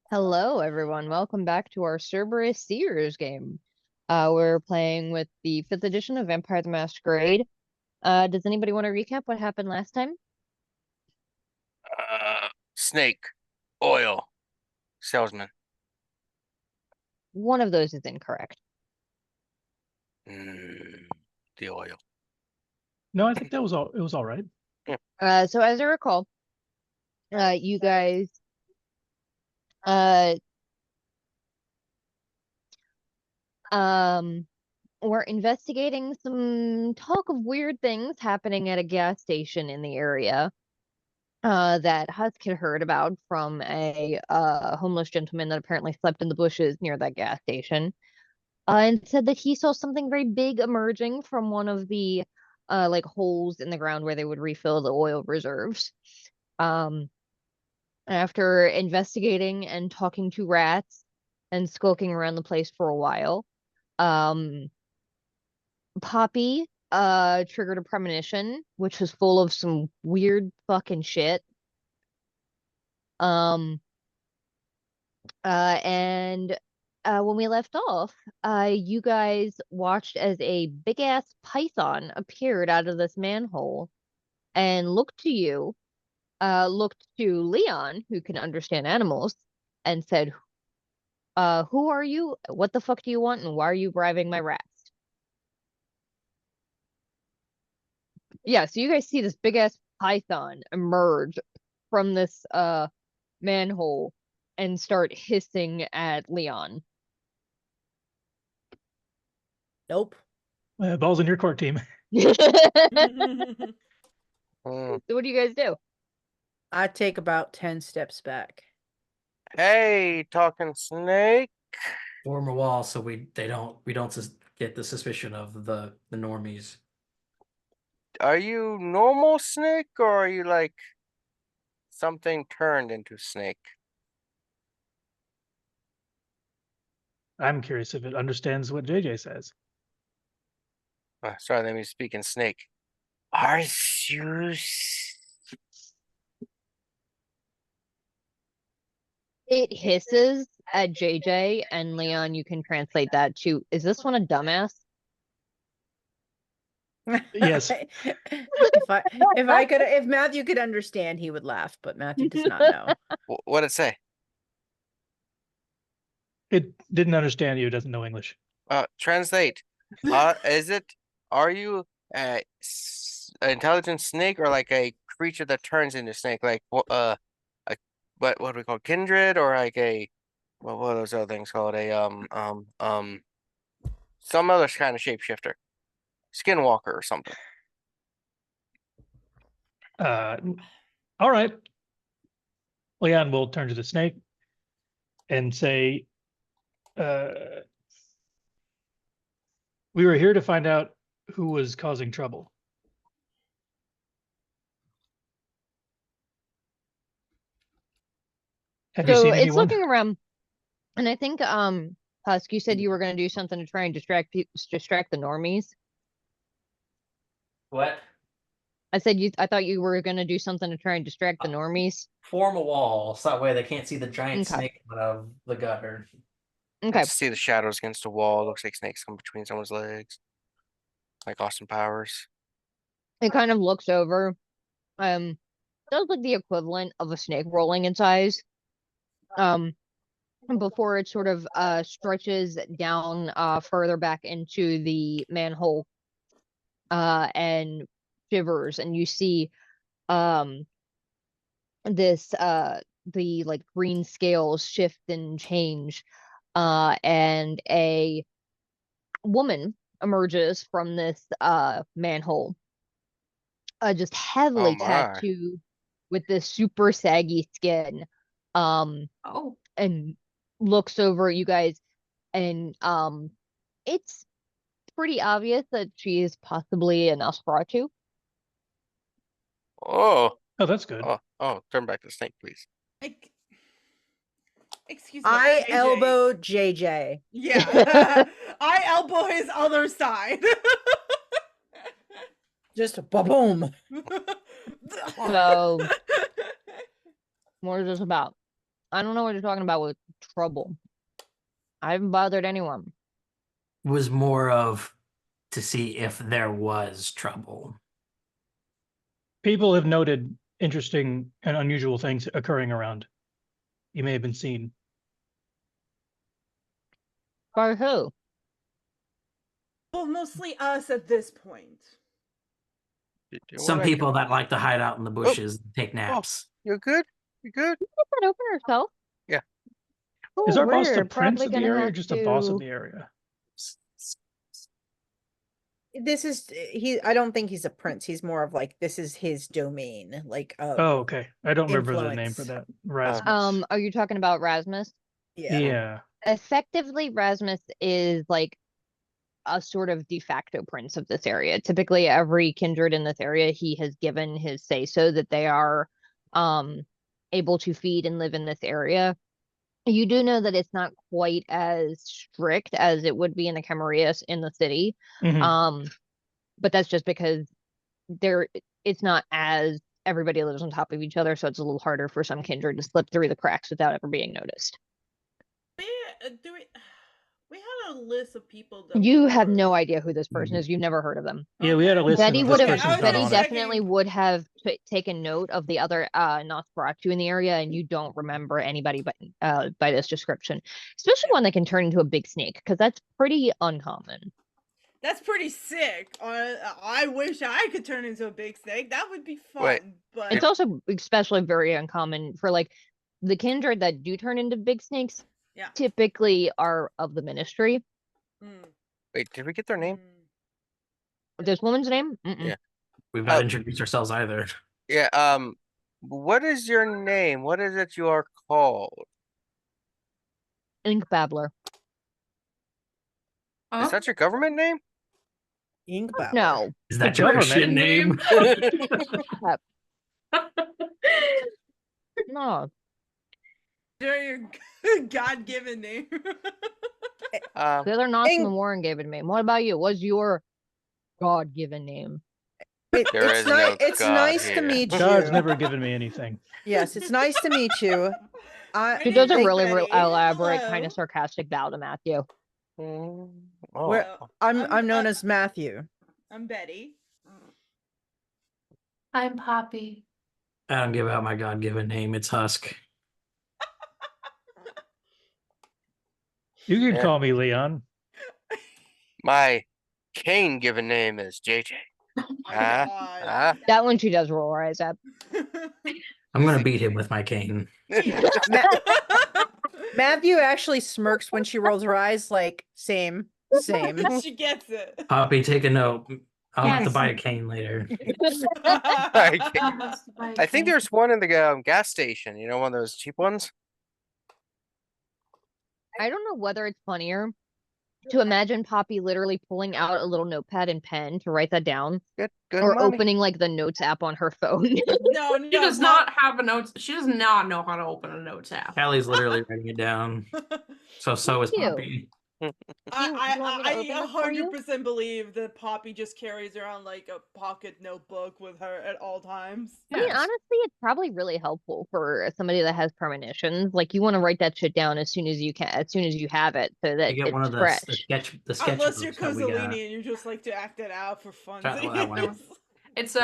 Hello, everyone. Welcome back to our Cerberus Seers game. We're playing with the 5th edition of Vampire the Masquerade. Does anybody want to recap what happened last time? Snake, oil, salesman. One of those is incorrect. The oil. No, I think that was all. It was all right. So as I recall, you guys, uh, were investigating some talk of weird things happening at a gas station in the area. That Husk had heard about from a homeless gentleman that apparently slept in the bushes near that gas station, and said that he saw something very big emerging from one of the like holes in the ground where they would refill the oil reserves. Um, After investigating and talking to rats and skulking around the place for a while, um, Poppy triggered a premonition, which was full of some weird fucking shit. Um, and When we left off, you guys watched as a big ass python appeared out of this manhole and looked to Leon, who can understand animals, and said, who are you? What the fuck do you want? And why are you bribing my rats? Yeah, so you guys see this big ass python emerge from this manhole and start hissing at Leon. Nope. Ball's in your court, team. So what do you guys do? I take about 10 steps back. Hey, talking snake. Form a wall so we don't get the suspicion of the normies. Are you normal snake or are you like something turned into snake? I'm curious if it understands what JJ says. Sorry, let me speak in snake. Are you? It hisses at JJ, and Leon, you can translate that to, is this one a dumbass? Yes. If Matthew could understand, he would laugh, but Matthew does not know. What'd it say? It didn't understand you. It doesn't know English. Translate. Are you an intelligent snake or like a creature that turns into snake? Like what do we call kindred or like a what are those other things called? Some other kind of shapeshifter. Skinwalker or something. All right. Leon will turn to the snake and say, we were here to find out who was causing trouble. Have you So seen it's anyone? looking around, and I think Husk, you said you were going to do something to try and distract the normies. What? I said I thought you were going to do something to try and distract the normies. Form a wall so that way they can't see the giant Okay. snake out of the gutter. Okay. See the shadows against the wall. Looks like snakes come between someone's legs. Like Austin Powers. It kind of looks over. Does like the equivalent of a snake rolling its eyes. Before it sort of stretches down further back into the manhole and shivers, and you see this the like green scales shift and change, and a woman emerges from this manhole, just heavily tattooed with this super saggy skin, and looks over at you guys, and it's pretty obvious that she is possibly a Nosferatu. Oh, that's good. Oh, turn back to the snake, please. Excuse me. I JJ. elbow JJ. Yeah. I elbow his other side. Just ba-boom. So, what is this about? I don't know what you're talking about with trouble. I haven't bothered anyone. Was more of to see if there was trouble. People have noted interesting and unusual things occurring around. You may have been seen. By who? Well, mostly us at this point. Do you Some wanna- people that like to hide out in the bushes and take naps. You good? You good? Get that open herself. Yeah. Oh, Is our boss the we're prince probably of the gonna area or have just a boss of to- the area? This is I don't think he's a prince. He's more of like this is his domain. Like Oh, okay. I don't remember the name for influence. that. Rasmus. Are you talking about Rasmus? Yeah. Effectively, Rasmus is like a sort of de facto prince of this area. Typically, every kindred in this area, he has given his say so that they are able to feed and live in this area. You do know that it's not quite as strict as it would be in the Camarilla in the city. Mhm. But that's just because it's not as everybody lives on top of each other, so it's a little harder for some kindred to slip through the cracks without ever being noticed. We had a list of people that You have were- no idea who this person is. You've never heard of them. Yeah, we had a Okay. list Betty of would this have. person's not Betty on it. definitely would have taken note of the other Nosferatu in the area, and you don't remember anybody but by this description, especially one that can turn into a big snake, because that's pretty uncommon. That's pretty sick. I wish I could turn into a big snake. That would be fun. Wait. But It's also especially very uncommon for like the kindred that do turn into big snakes. Yeah. Typically are of the ministry. Mm, Wait, did we get their name? This woman's name? Mm-mm. Yeah. We've not Oh. introduced ourselves either. Yeah. What is your name? What is it you are called? Ink Babbler. Is that your government name? Ink Babbler. No. Is that The your government Christian name? No. your God-given name. Um, The other Nosman Ink- Warren gave it to me. What about you? What's your God-given name? There is no it's God nice to here. meet you. God's never given me anything. Yes, it's nice to meet you. She does a Hey, really Betty. elaborate, Hello. kind of sarcastic bow to Matthew. oh. Where- I'm known as Matthew. I'm Betty. I'm Poppy. I don't give out my God-given name. It's Husk. You can Yeah. call me Leon. My Cain given name is JJ. Oh my Ah, God. ah. That one she does roll her eyes at. I'm gonna beat him with my cane. Matthew actually smirks when she rolls her eyes, like same. She gets it. Poppy, take a note. I'll have to Yes. buy a cane later. I think there's one in the gas station. You know, one of those cheap ones. I don't know whether it's funnier to imagine Poppy literally pulling out a little notepad and pen to write that down, Good or money. opening like the notes app on her phone. No, She does not have a notes. She does not know how to open a notes app. Callie's literally writing it down. So is Thank you. Poppy. you want me to open I this for you? 100% believe that Poppy just carries around like a pocket notebook with her at all times. I mean, Yes. honestly, it's probably really helpful for somebody that has premonitions. Like, you want to write that shit down as soon as you can, as soon as you have it, so that You get it's one of fresh. the sketch Unless you're books that we got. Cozzolini and you just like to act it out for fun. Try that one. It's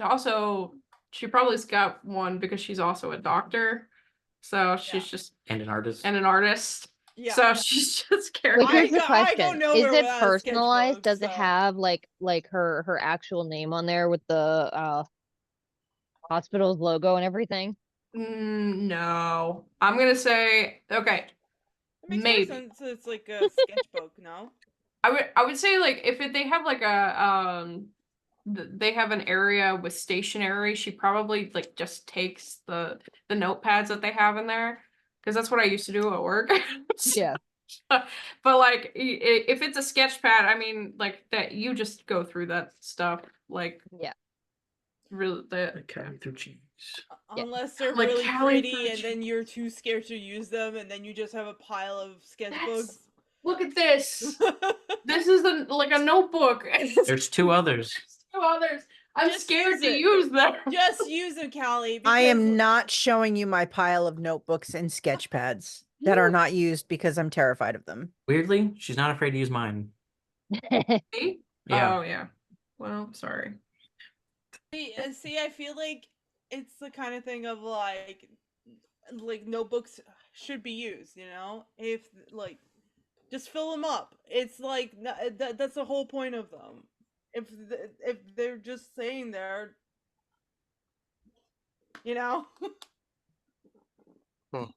also she probably's got one because she's also a doctor, so she's Yeah. just And an artist. and an artist. Yeah. So she's just carrying. Wait, here's the I go question: nowhere Is it without a personalized? sketchbook, Does it so- have like her actual name on there with the hospital's logo and everything? No, I'm gonna say okay. It makes Maybe. more sense. It's like a sketchbook, no? I would say like if they have like a they have an area with stationery, she probably like just takes the notepads that they have in there, because that's what I used to do at work. Yeah. But like if it's a sketch pad, I mean like that you just go through that stuff like Yeah. really the Callie through cheese. Yeah. Unless they're Like really Callie pretty and Fudge. then you're too scared to use them and then you just have a pile of sketchbooks. look at this. This is like a notebook. There's two others. Two others. I'm Just scared use to it. use them. Just use them, Callie. I because- am not showing you my pile of notebooks and sketch pads that are not used because I'm terrified of them. Weirdly, she's not afraid to use mine. See? Yeah. Oh yeah. Well, sorry. See, I feel like it's the kind of thing of like notebooks should be used. If like, just fill them up. It's like that's the whole point of them. If they're just saying there, So-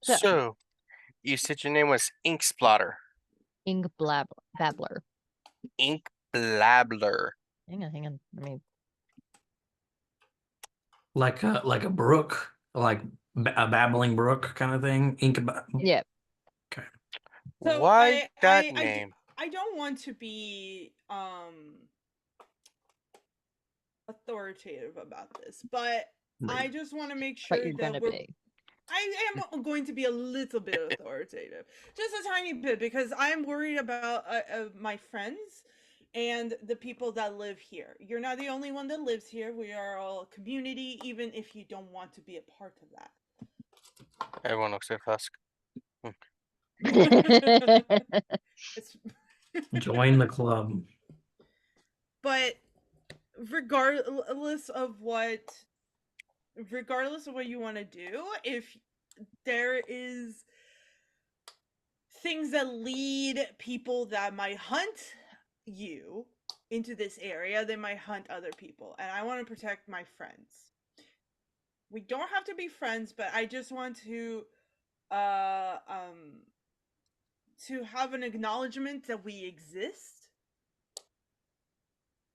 So, you said your name was Ink Splotter. Ink Babbler. Ink Blabbler. Hang on. Let me. Like a brook, like a babbling brook kind of thing. Yeah. So Why that I name? I don't want to be authoritative about this, but I just want to make sure But you're that gonna we're be. I am going to be a little bit authoritative, just a tiny bit, because I'm worried about my friends and the people that live here. You're not the only one that lives here. We are all a community, even if you don't want to be a part of that. Everyone looks at Husk. It's Join the club. but regardless of what you want to do, if there is things that lead people that might hunt you into this area, they might hunt other people, and I want to protect my friends. We don't have to be friends, but I just want to have an acknowledgement that we exist.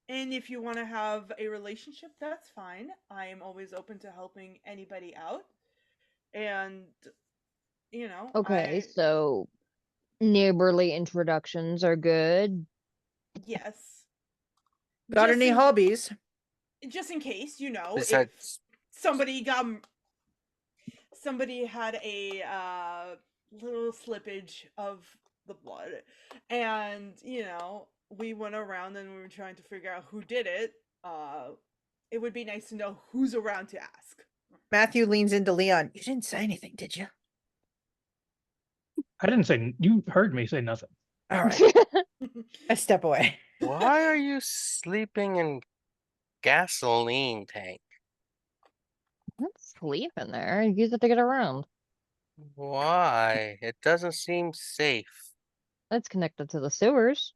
And if you want to have a relationship, that's fine. I am always open to helping anybody out. And, Okay, so neighborly introductions are good. yes. Got Just any in- hobbies? Just in case, if Besides, somebody had a little slippage of the blood, and we went around and we were trying to figure out who did it. It would be nice to know who's around to ask. Matthew leans into Leon. You didn't say anything, did you? I didn't say, you heard me say nothing. All right. I step away. why are you sleeping in gasoline tank? Let's sleep in there. Use it to get around. Why? It doesn't seem safe. That's connected to the sewers.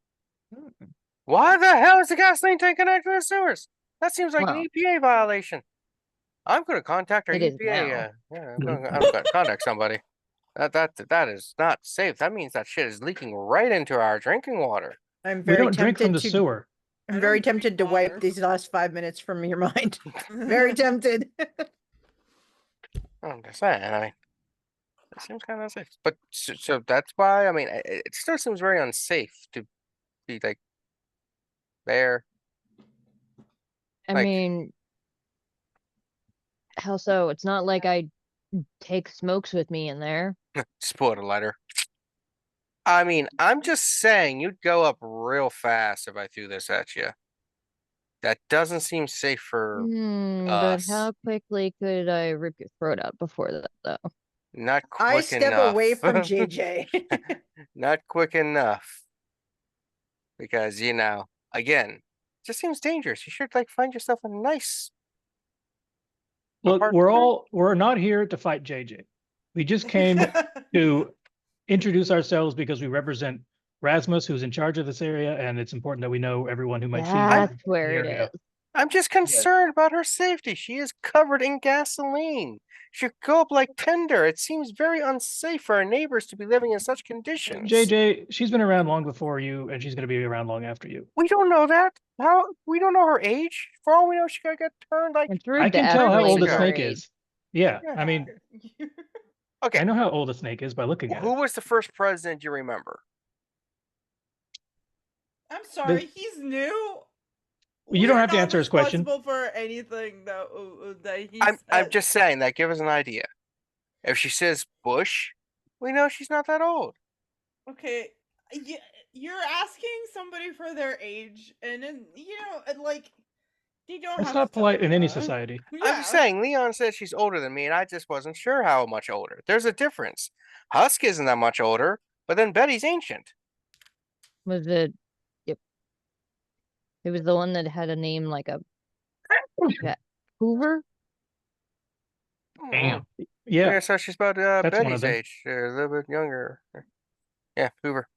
Why the hell is the gasoline tank connected to the sewers? That seems like Well, an EPA violation. I'm gonna contact our it is EPA. now. I'm gonna contact somebody. That is not safe. That means that shit is leaking right into our drinking water. I'm We very don't drink from tempted the to. sewer. I'm I very don't drink tempted to wipe water. these last 5 minutes from your mind. Very tempted. I'm just saying. I mean, it seems kind of unsafe. But so that's why. I mean, it still seems very unsafe to be like there. I Like- mean, how so? It's not like I take smokes with me in there. Just pull out a lighter. I mean, I'm just saying you'd go up real fast if I threw this at you. That doesn't seem safe for But us. how quickly could I rip your throat out before that, though? Not quick I step enough. away from JJ. Not quick enough. Because, again, it just seems dangerous. You should find yourself a nice Look, apart- we're not here to fight JJ. We just came to introduce ourselves because we represent Rasmus, who's in charge of this area, and it's important that we know everyone who might see That's where it area. is. I'm just concerned about her safety. She is covered in gasoline. She could go up like tinder. It seems very unsafe for our neighbors to be living in such conditions. JJ, she's been around long before you, and she's going to be around long after you. We don't know that. How? We don't know her age. For all we know, she could get turned like. It's rude I to can tell how escalate old a her snake age. is. Yeah, Yeah. I mean, Okay. I know how old a snake is by looking at Who it. was the first president you remember? I'm sorry, he's new. You don't We're have to not answer his question. responsible for anything that he I'm said. just saying that. Give us an idea. If she says Bush, we know she's not that old. Okay, you're asking somebody for their age, and then You don't That's have not to tell polite in any her. society. I'm just saying, Leon said she's older than me, and I just wasn't sure how much older. There's a difference. Husk isn't that much older, but then Betty's ancient. Was it? Yep. It was the one that had a name like a Hoover. Damn. Yeah, Yeah, so she's about that's one of Betty's them. age, a little bit younger. Yeah, Hoover.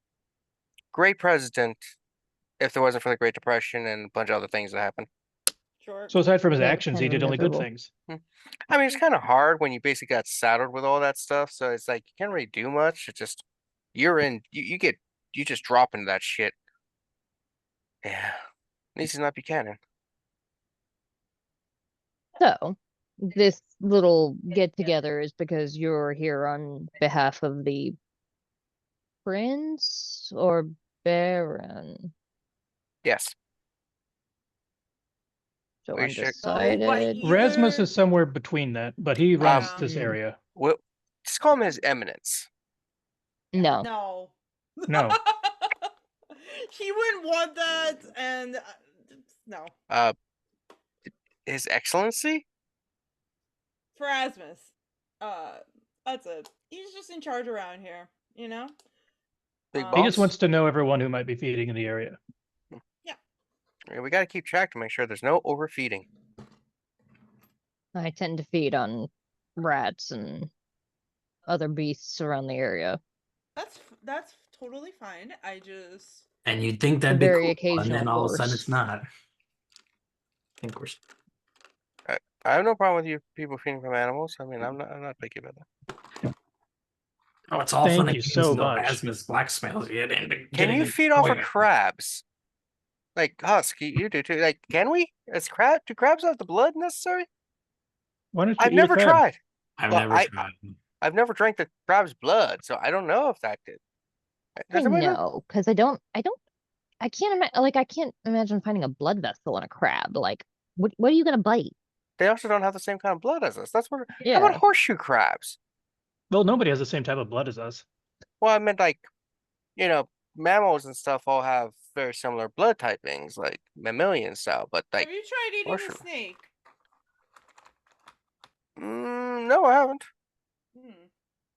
Great president, if there wasn't for the Great Depression and a bunch of other things that happened. Sure. So aside from his Yeah, actions, he kinda did only good miserable. things. I mean, it's kind of hard when you basically got saddled with all that stuff, so it's like you can't really do much. It's just you just drop into that shit. Yeah, at least it's not Buchanan. So, this little get together is because you're here on behalf of the prince or baron. Yes, So We should- undecided. Rasmus Either- is somewhere between that, but he runs Um, this area. well, just call him His Eminence. No. No. No, He wouldn't want that, and no. His Excellency. Phrasmus. That's it. He's just in charge around here, you know? Big Um, he just boss. wants to know everyone who might be feeding in the area. Yeah, we got to keep track to make sure there's no overfeeding. I tend to feed on rats and other beasts around the area. That's totally fine. I just And you'd think that'd be Very cool, and occasional then all of a sudden horse. it's not. I think we're I have no problem with you people feeding from animals. I mean, I'm not picky about that. Oh, it's all Thank fun and you games so until much. Rasmus blackmails you into Can getting you a feed off of toy. crabs? Like Husk, you do too. Like, can we? Do crabs have the blood necessary? Why don't you I've eat a never crab? tried. I've Well, never tried. I've never drank the crab's blood, so I don't know if that did. I Does anybody know? know, because I can't imagine, I can't imagine finding a blood vessel in a crab. Like, what are you gonna bite? They also don't have the same kind of blood as us. That's what. How Yeah. about horseshoe crabs? Well, nobody has the same type of blood as us. Well, I meant like, mammals and stuff all have very similar blood typings, like mammalian style, but like, have you tried eating horseshoe. a snake? no, I haven't. Hmm.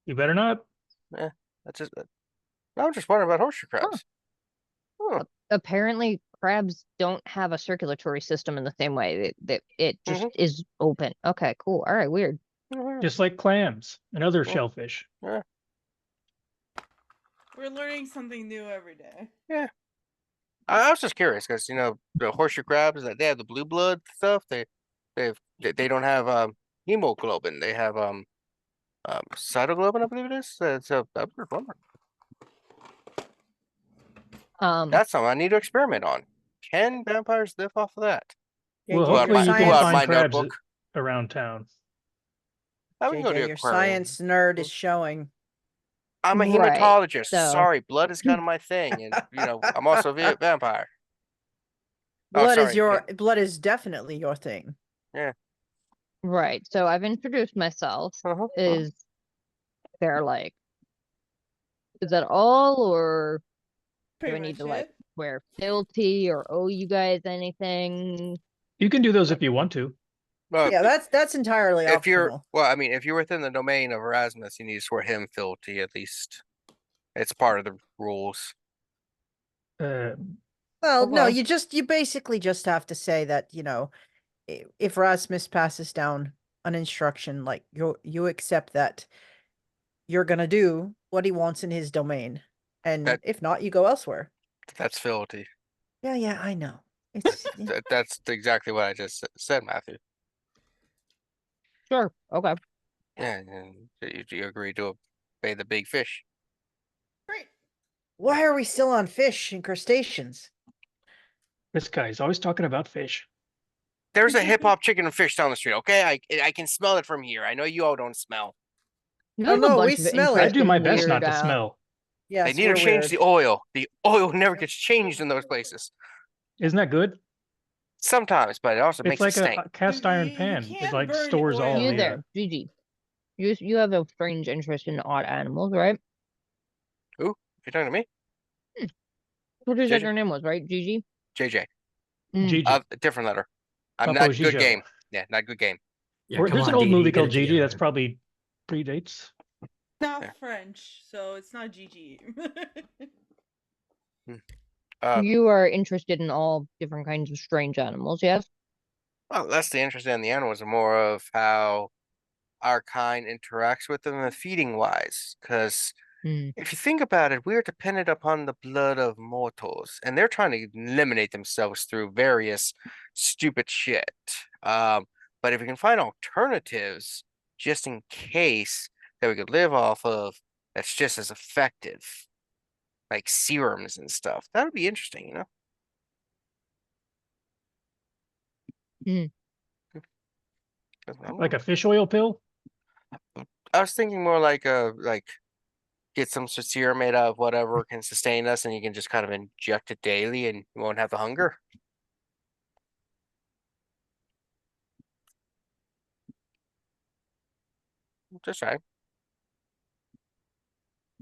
You better not. That's just. I'm just wondering about horseshoe crabs. Huh. Apparently, crabs don't have a circulatory system in the same way. That it just is open. Okay, cool. All right, weird. Just like clams and other Well, shellfish. We're learning something new every day. I was just curious because the horseshoe crabs that they have the blue blood stuff. They don't have hemoglobin. They have cytoglobin, I believe it is. So I was wondering. That's something I need to experiment on. Can vampires live off of that? Well, JJ, hopefully your you can pull out science, my find crabs notebook. around town. I would go to JJ, the your aquarium. science nerd is showing. I'm a Right, hematologist. so- Sorry, blood is kind of my thing, and I'm also a vampire. Oh, Blood is sorry. blood is definitely your thing. Right. So I've introduced myself. Is there like, is that all, or do Pretty I need much to like it. wear fealty or owe you guys anything? You can do those if you want to. Well, Yeah, that's entirely if you're optional. if you're within the domain of Erasmus, you need to swear him fealty at least. It's part of the rules. Well, no, Okay. you basically just have to say that, if Rasmus passes down an instruction, like you accept that you're gonna do what he wants in his domain. And That- if not, you go elsewhere. That's fealty. Yeah, I know. It's That's exactly what I just said, Matthew. Sure. Okay. Yeah, and you agree to obey the big fish. Great. why are we still on fish and crustaceans? This guy's always talking about fish. There's a hip hop chicken and fish down the street. Okay, I can smell it from here. I know you all don't smell. You Oh, have a no, bunch we of smell it. I do my interesting best not weird, to smell. Yes, They need to we're change weird. the oil. The oil never gets changed in those places. Isn't that good? Sometimes, but it also It's makes like it stink. a cast iron You pan. It can't like burn stores oil. all You the. there, Gigi. You have a strange interest in odd animals, right? You're talking to me? What did you said JJ. your name was, right? Gigi? JJ. Mm. Gigi. A different letter. I'm Topo not good Gijo. game. Yeah, not good game. Yeah, Or come there's on, an old Dee Dee, movie get called it Gigi that's together. probably predates. Not Yeah. French, so it's not GG. You are interested in all different kinds of strange animals, yes? Well, less the interest in the animals and more of how our kind interacts with them and feeding wise. Because Hmm. if you think about it, we're dependent upon the blood of mortals, and they're trying to eliminate themselves through various stupid shit. But if we can find alternatives, just in case that we could live off of, that's just as effective, like serums and stuff, that would be interesting, you know? Hmm. 'Cause I don't Like know. a fish oil pill? I was thinking more like get some sort of serum made out of whatever can sustain us, and you can just kind of inject it daily, and you won't have the hunger. Just right.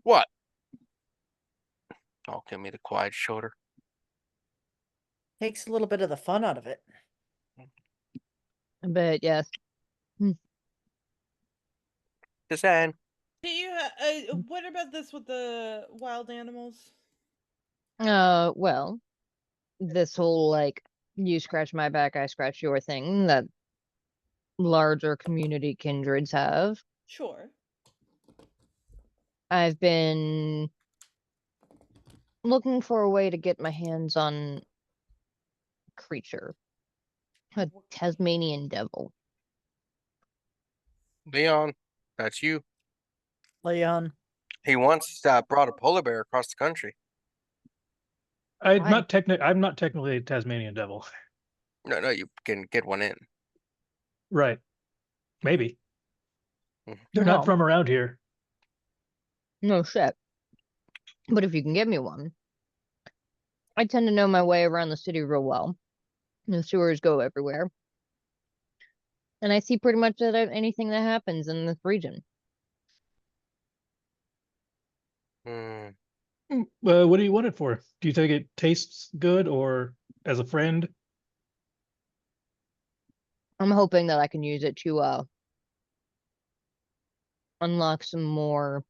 What? Oh, give me the quiet shoulder. Takes a little bit of the fun out of it. But yes. Just saying. Do you? What about this with the wild animals? Well, this whole like you scratch my back, I scratch your thing that larger community kindreds have. Sure. I've been looking for a way to get my hands on a creature, a Tasmanian devil. Leon, that's you. Leon. He once brought a polar bear across the country. I'm Why? not technically a Tasmanian devil. No, you can get one in. Right. Maybe. Mhm. They're No. not from around here. No shit. But if you can get me one, I tend to know my way around the city real well. The sewers go everywhere. And I see pretty much anything that happens in this region. Hmm. What do you want it for? Do you think it tastes good or as a friend? I'm hoping that I can use it to unlock some more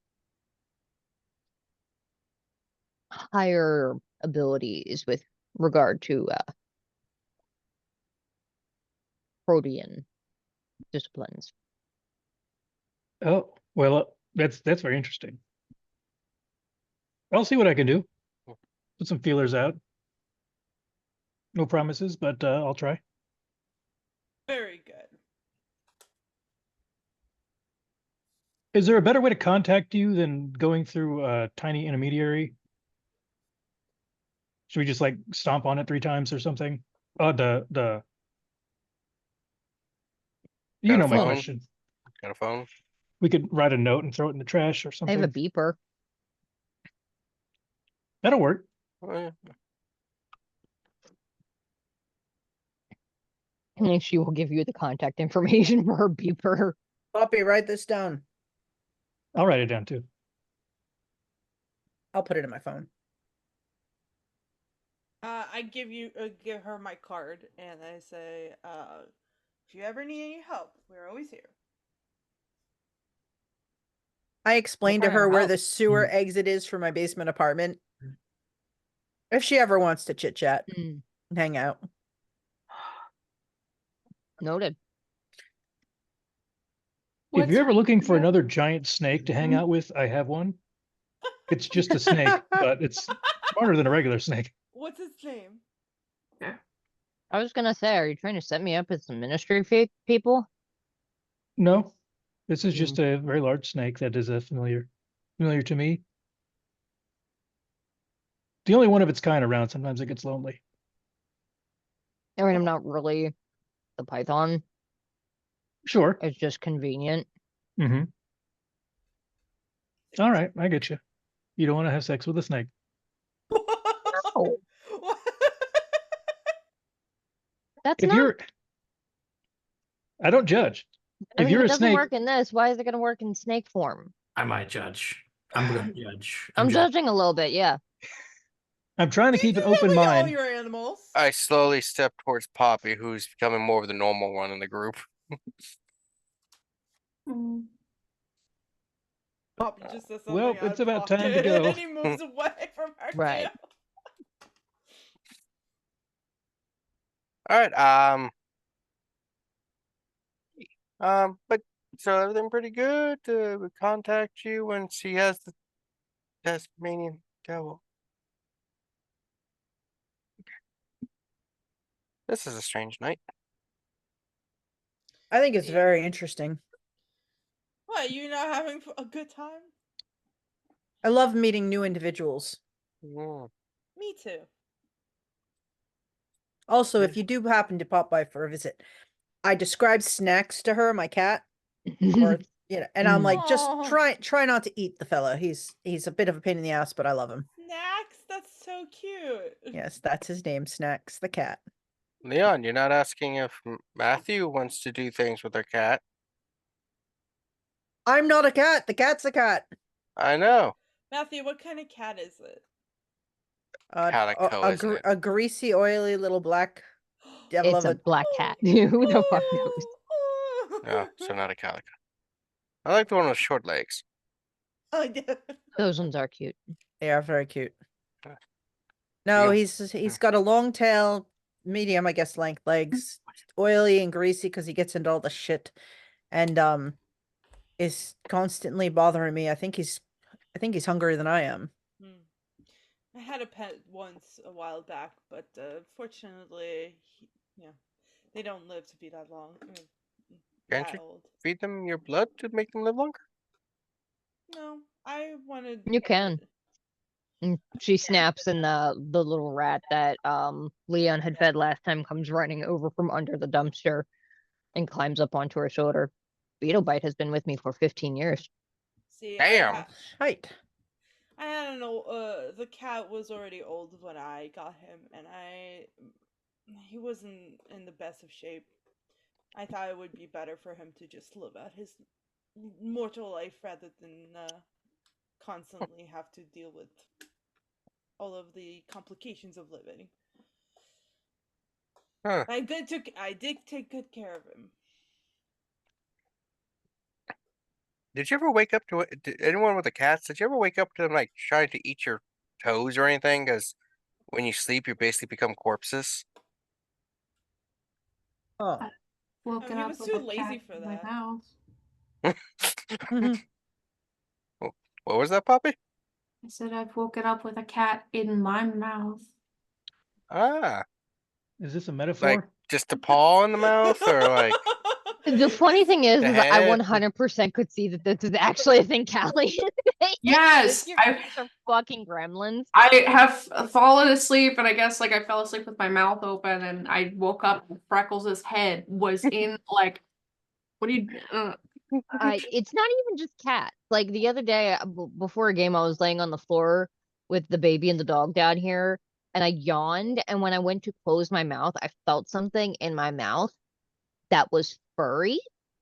higher abilities with regard to protean disciplines. Oh, well, that's very interesting. I'll see what I can do. Put some feelers out. No promises, but I'll try. Very good. Is there a better way to contact you than going through a tiny intermediary? Should we just like stomp on it 3 times or something? The you Got a know my phone? question. Got a phone? We could write a note and throw it in the trash or I something. have a beeper. That'll work. Oh, yeah. And she will give you the contact information for her beeper. Poppy, write this down. I'll write it down too. I'll put it in my phone. I give her my card, and I say, if you ever need any help, we're always here. I explained to kind of her where help? the sewer exit is for my basement apartment. If she ever wants to chit chat Mm, and hang out. noted. If What's you're her ever looking for name? another giant snake to hang Mhm. out with, I have one. It's just a snake, but it's smarter than a regular snake. What's its name? I was gonna say, are you trying to set me up with some ministry people? No, this is Mm. just a very large snake that is familiar to me. The only one of its kind around. Sometimes it gets lonely. I mean, I'm not really the python. Sure. It's just convenient. Mm-hmm. All right, I get you. You don't want to have sex with a snake. Oh, that's If not. you're, I don't judge. I If mean, you're if it a doesn't snake, work in this, why is it gonna work in snake form? I might judge. I'm gonna judge. I'm judging. judging a little bit, yeah. I'm trying to keep an open All mind. your animals. I slowly step towards Poppy, who's becoming more of the normal one in the group. Mm. Poppy just says something Well, out it's of about time to pocket, go. and he moves away from her Right. too. All right. But so everything pretty good. We contact you when she has the Tasmanian devil. This is a strange night. I think it's very interesting. What, you not having a good time? I love meeting new individuals. Mm. Me too. Also, Yeah. if you do happen to pop by for a visit, I describe Snacks to her, my cat, or and I'm like, just Aw. try not to eat the fella. He's a bit of a pain in the ass, but I love him. Snacks? That's so cute. Yes, that's his name, Snacks the cat. Leon, you're not asking if Matthew wants to do things with her cat. I'm not a cat. The cat's a cat. I know. Matthew, what kind of cat is it? Calico, isn't it? A greasy, oily little black devil It's of a black cat. Who the fuck knows? No, so not a calico. I like the one with short legs. Oh, yeah. Those ones are cute. They are very cute. Uh, No, you- he's got a long tail, medium, I guess, length legs, oily and greasy because he gets into all the shit, and is constantly bothering me. I think he's hungrier than I am. Hmm. I had a pet once a while back, but fortunately, they don't live to be that long. Can't That you old. feed them your blood to make them live longer? No, I wanted. You can. And she snaps, and the little rat that Leon had fed last time comes running over from under the dumpster and climbs up onto her shoulder. Beetle Bite has been with me for 15 years. See, Damn. Right. I don't know. The cat was already old when I got him, and he wasn't in the best of shape. I thought it would be better for him to just live out his mortal life rather than constantly have to deal with all of the complications of living. Huh. I did take good care of him. Did you ever wake up to it? Anyone with a cat? Did you ever wake up to them like trying to eat your toes or anything? Because when you sleep, you basically become corpses. Oh. Woken he up was with too a cat lazy for in my that. mouth. What was that, Poppy? I said I've woken up with a cat in my mouth. Ah, Is this a metaphor? just a paw in the mouth, or like The funny thing is the I head? 100% could see that this is actually a thing Callie is saying. Yes, Your I- cats are fucking gremlins. I have fallen asleep, and I guess like I fell asleep with my mouth open, and I woke up and Freckles' head was in like, what do you? It's not even just cats. Like the other day, before a game, I was laying on the floor with the baby and the dog down here, and I yawned. And when I went to close my mouth, I felt something in my mouth that was furry.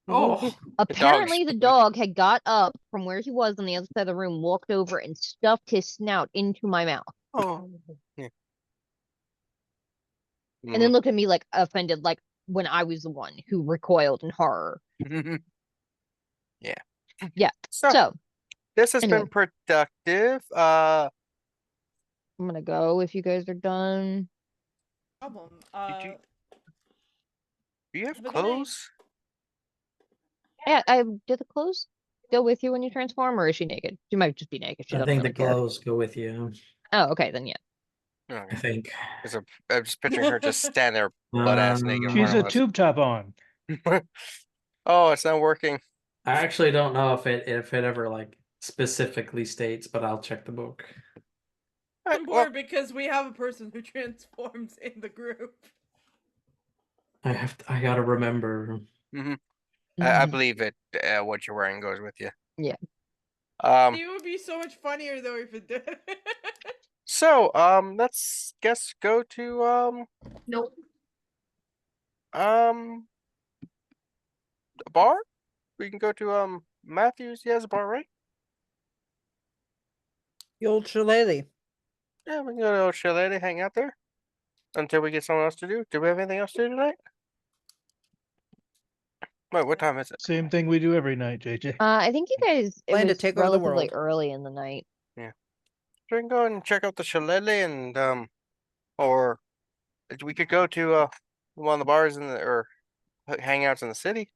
Oh, Apparently, the dog had got up from where he was on the other side of the room, walked over, and stuffed his snout into my mouth, Oh, yeah. and then looked at me like offended, like when I was the one who recoiled in horror. Yeah. Yeah. So So this has anyway. been productive. I'm gonna go if you guys are done. Problem. Do you have Have a good night. clothes? Yeah, I did the clothes go with you when you transform, or is she naked? She might just be naked. She I doesn't think really the care. clothes go with you. Oh, okay, then yeah. I Okay. think. Because I'm just picturing her just stand there butt ass naked. in She's front a of us. tube top on. Oh, it's not working. I actually don't know if it ever like specifically states, but I'll check the book. Alright, I'm well, bored because we have a person who transforms in the group. I gotta remember. I believe it. What you're wearing goes with you. Yeah. It would be so much funnier though if it did. So let's go to nope. a bar. We can go to Matthews. He has a bar, right? The old shillelagh. Yeah, we can go to Old Chalet, hang out there until we get something else to do. Do we have anything else to do tonight? Wait, what time is it? Same thing we do every night, JJ. I think you guys, it Plan to was take over the relatively world. early in the night. So we can go and check out the Chalet and or we could go to one of the bars in the or hangouts in the city.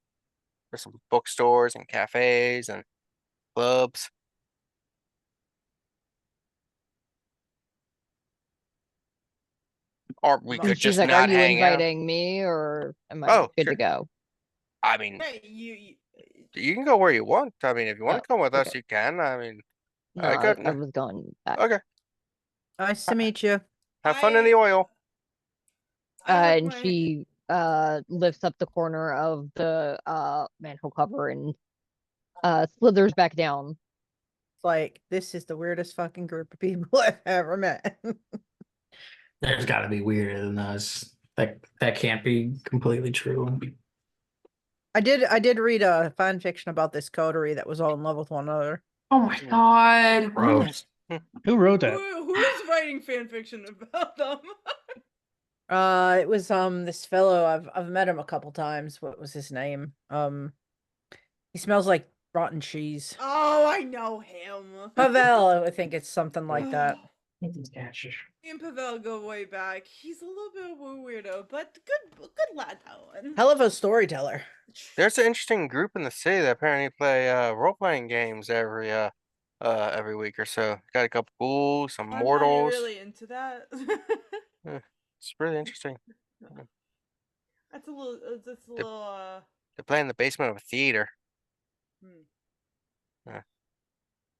There's some bookstores and cafes and clubs. Or we And could And she's just like, "Are not you hang out. inviting me, or am I Oh, good sure. to go?" I mean, Hey, you can go where you want. I mean, if you want Oh, to come with us, okay. you can. I mean, No, I got I was going back. okay. Nice to meet you. Have fun in the oil. I And she lifts up the corner of the mantle cover and slithers back down. It's like, this is the weirdest fucking group of people I've ever met. There's got to be weirder than us. That can't be completely true. I did read a fan fiction about this coterie that was all in love with one another. Oh my god. Gross. Who wrote that? who's writing fan fiction about them? It was this fellow, I've met him a couple times. What was his name? He smells like rotten cheese. Oh, I know him. Pavel, I think it's something like that. Me and Pavel go way back. He's a little bit of a weirdo, but good lad, that one. Hell of a storyteller. There's an interesting group in the city that apparently play role-playing games every week or so. Got a couple ghouls, some I'm mortals. not really into that. It's really interesting. That's a little. That's a little. They play in the basement of a theater.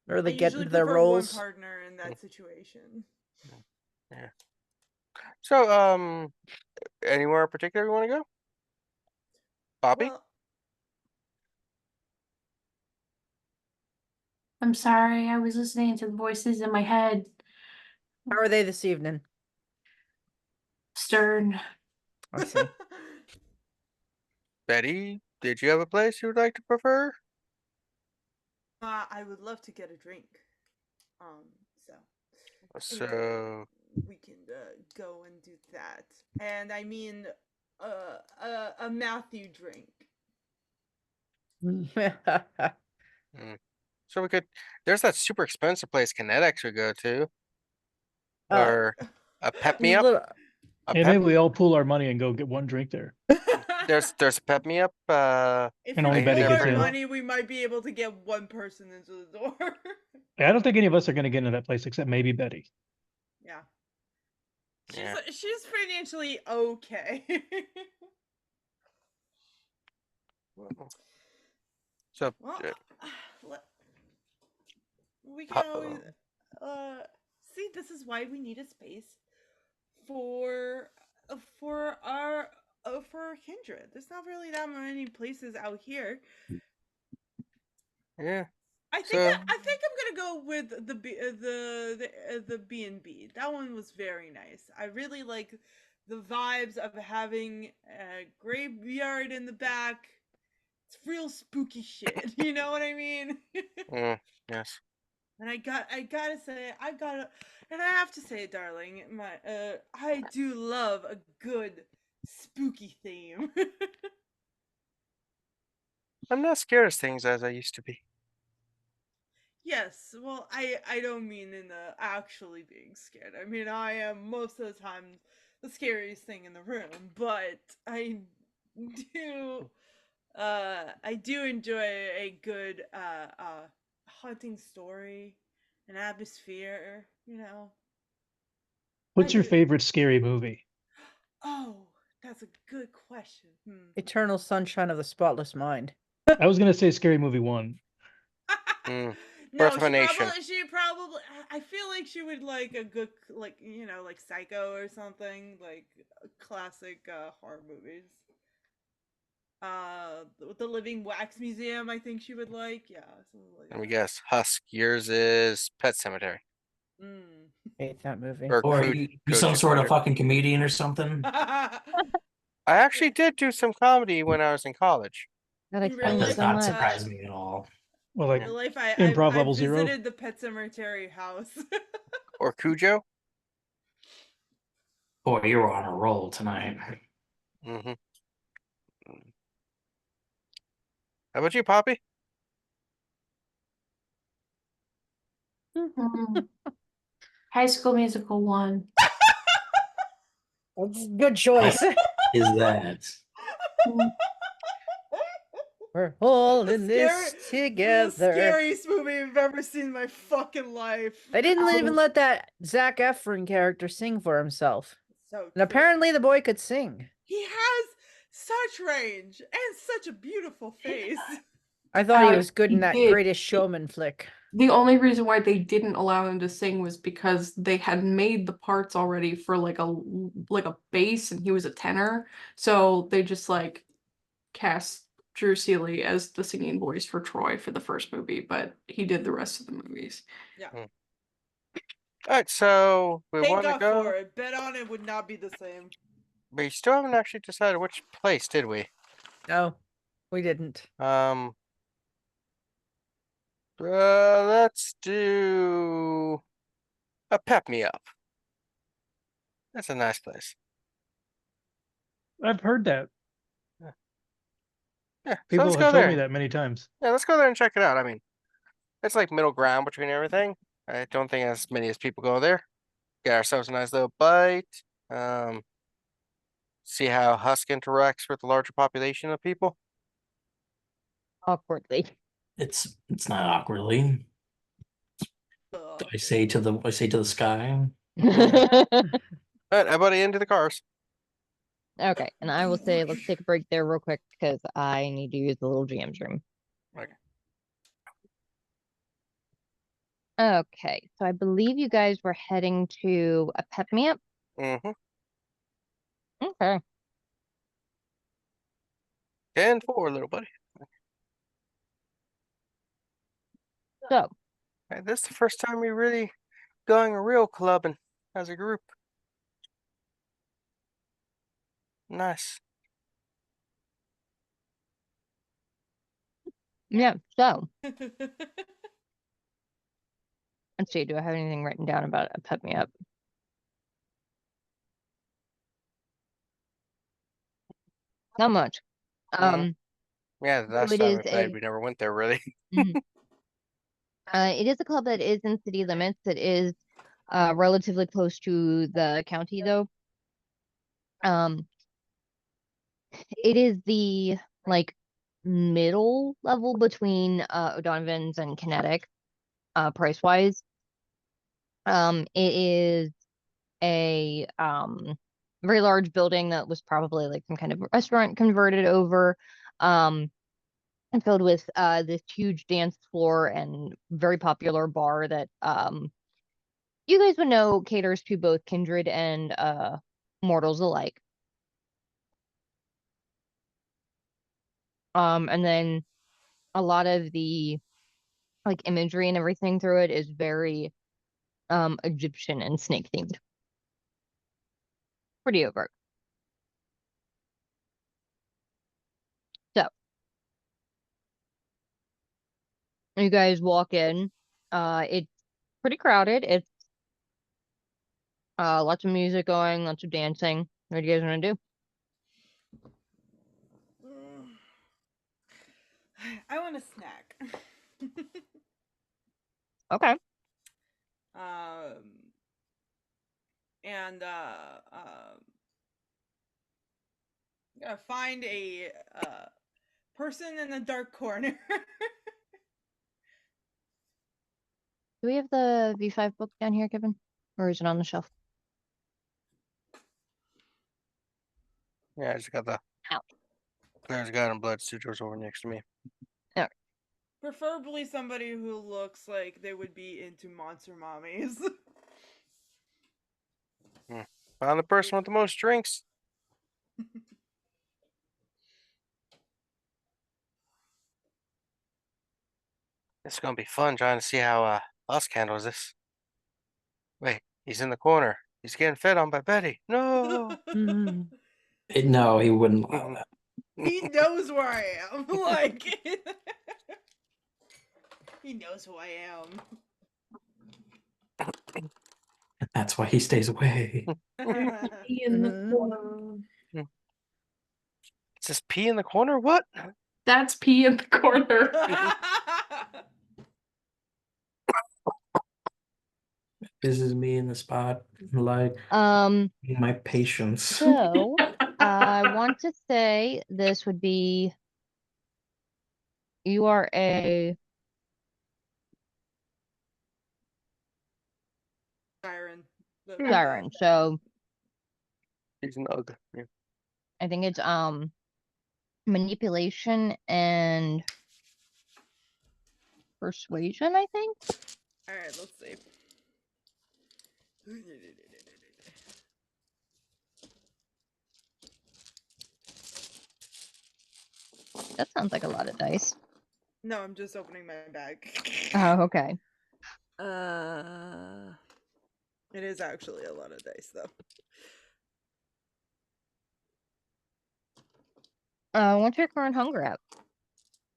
Or they I get usually into their prefer roles. one partner in that situation. Yeah. So, anywhere in particular you want to go? Bobby? Well, I'm sorry, I was listening to the voices in my head. How are they this evening? Stern. I see. Betty, did you have a place you would like to prefer? I would love to get a drink. So, we can go and do that. And I mean, a Matthew drink. so we could. There's that super expensive place Kinetics would go to, Uh, or a Pep Me Up. Little- A Yeah, pep, maybe we all pool our money and go get one drink there. there's a Pep Me Up. If And we only Betty pool gets our in. money, we might be able to get one person into the door. I don't think any of us are going to get into that place except maybe Betty. Yeah. Yeah. She's financially okay. So, Well, we can Uh-oh. always see. This is why we need a space for our for kindred. There's not really that many places out here. yeah. I think So- I think I'm gonna go with the B&B. That one was very nice. I really like the vibes of having a graveyard in the back. It's real spooky shit. You know what I mean? Yes. And I gotta say, and I have to say, darling, I do love a good spooky theme. I'm not scared of things as I used to be. Yes, well, I don't mean in the actually being scared. I mean, I am most of the time the scariest thing in the room, but I do enjoy a good haunting story, an atmosphere, you know. What's I your do. favorite scary movie? Oh, that's a good question. Eternal Sunshine of the Spotless Mind. I was going to say Scary Movie 1. Mm. No, Birth of a Nation. she probably. I feel like she would like a good, like, you know, like Psycho or something, like classic horror movies. The Living Wax Museum, I think she would like. Yeah. Something like Let me that. guess. Husk. Yours is Pet Cemetery. Hate that movie. Or Or Coo- you some Coach sort of Carter. fucking comedian or something. I actually did do some comedy when I was in college. That In real explains That life, does so not much. surprise me at all. Well, like In real life, I Improv I level 0? visited the Pet Cemetery house. Or Cujo. Boy, you're on a roll tonight. Mm-hmm. How about you, Poppy? High School Musical 1. That's a good choice. Is that? We're all The in this The together. scariest movie I've ever seen in my fucking life. They didn't even let that Zac Efron character sing for himself. So And cool. apparently the boy could sing. He has such range and such a beautiful face. I thought he was good he in that did. Greatest Showman flick. The only reason why they didn't allow him to sing was because they had made the parts already for like a bass, and he was a tenor. So they just like cast Drew Seeley as the singing voice for Troy for the first movie, but he did the rest of the movies. Yeah. All right, so we Thank want to God go. for it. Bet on it would not be the same. We still haven't actually decided which place, did we? No, we didn't. Let's do a Pep Me Up. That's a nice place. I've heard that. Yeah, so People let's have go told there. me that many times. Yeah, let's go there and check it out. I mean, it's like middle ground between everything. I don't think as many as people go there. Get ourselves a nice little bite. See how Husk interacts with the larger population of people. Awkwardly. It's not awkwardly. Ugh. I say to the sky. All right, everybody into the cars. Okay, and I will say let's take a break there real quick because I need to use the little GM's room. Okay. Okay, so I believe you guys were heading to a pep me up. Mm-hmm. Okay. 10-4, little buddy. So, Hey, this is the first time we're really going real clubbing as a group. Nice. yeah, so let's see, do I have anything written down about a pep me up? Not much. Yeah, So last it time is we played, a we never went there really. Mhm. It is a club that is in city limits. It is relatively close to the county though. It is the like middle level between O'Donovan's and Kinetic, price wise. It is a very large building that was probably like some kind of restaurant converted over, and filled with this huge dance floor and very popular bar that you guys would know caters to both kindred and mortals alike. And then a lot of the like imagery and everything through it is very Egyptian and snake themed. Pretty overt. So you guys walk in. It's pretty crowded. It's lots of music going, lots of dancing. What do you guys want to do? I want a snack. Okay. And gotta find a person in the dark corner. Do we have the V5 book down here, Kevin? Or is it on the shelf? Yeah, I just got the Ouch. There's a guy in blood sutures over next to me. Preferably somebody who looks like they would be into monster mommies. Found the person with the most drinks. It's gonna be fun trying to see how Husk handles this. Wait, he's in the corner. He's getting fed on by Betty. No. No, he wouldn't allow that. He knows where I am. Like, he knows who I am. That's why he stays away. Pee in the Mhm. corner. It says pee in the corner? What? That's pee in the corner. This is me in the spot, like my patience. So I want to say this would be you are a Siren. siren, so He's an ugly. Yeah. I think it's manipulation and persuasion, I think. All right, let's see. That sounds like a lot of dice. No, I'm just opening my bag. Oh, okay. It is actually a lot of dice, though. What's your current hunger at?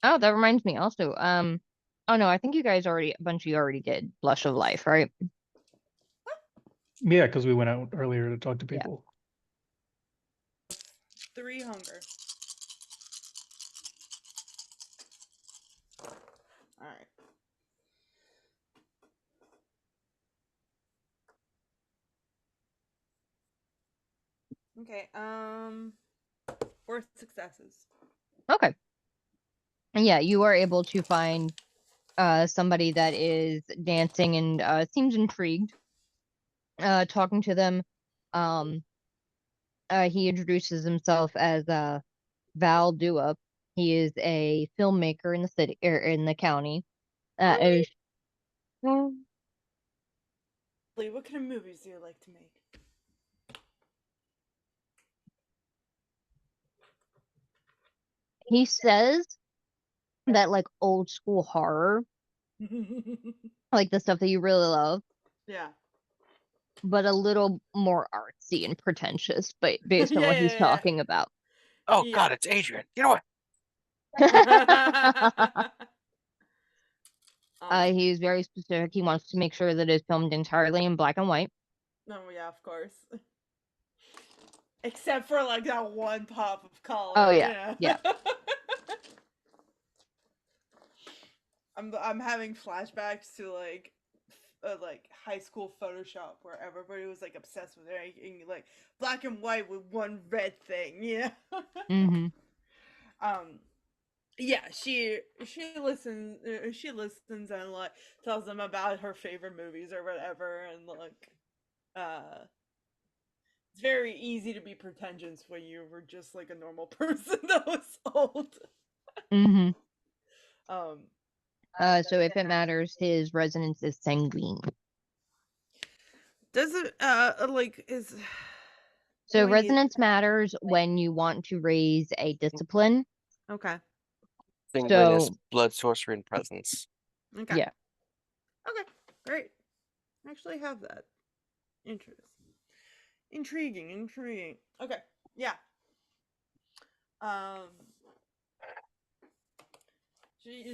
Oh, that reminds me also. Oh no, I think you guys already a bunch of you already did Blush of Life, right? Yeah, because we went out earlier to talk to Yeah. people. 3 hunger. All right. Okay. 4 successes. Okay. And yeah, you are able to find somebody that is dancing and seems intrigued. Talking to them. He introduces himself as Val Dua. He is a filmmaker in the city or in the county. Lee, what kind of movies do you like to make? He says that like old school horror, like the stuff that you really love, Yeah. but a little more artsy and pretentious, but based on what he's Yeah. talking about. Oh Yeah. God, it's Adrian. You know what? He's very specific. He wants to make sure that it's filmed entirely in black and white. Oh yeah, of course. Except for like that one pop of color. Oh, yeah, yeah. I'm having flashbacks to like high school Photoshop where everybody was like obsessed with making like black and white with one red thing. Yeah. Mm-hmm. Yeah, she listens and like tells them about her favorite movies or whatever, and like it's very easy to be pretentious when you were just like a normal person that was old. Mm-hmm. Um So if it matters, his resonance is sanguine. does it like is So do we need- resonance matters when you want to raise a discipline. Okay. Sanguine is So blood, sorcery, and presence. Okay. yeah. Okay. Great. I actually have that. Intriguing. Okay. Yeah.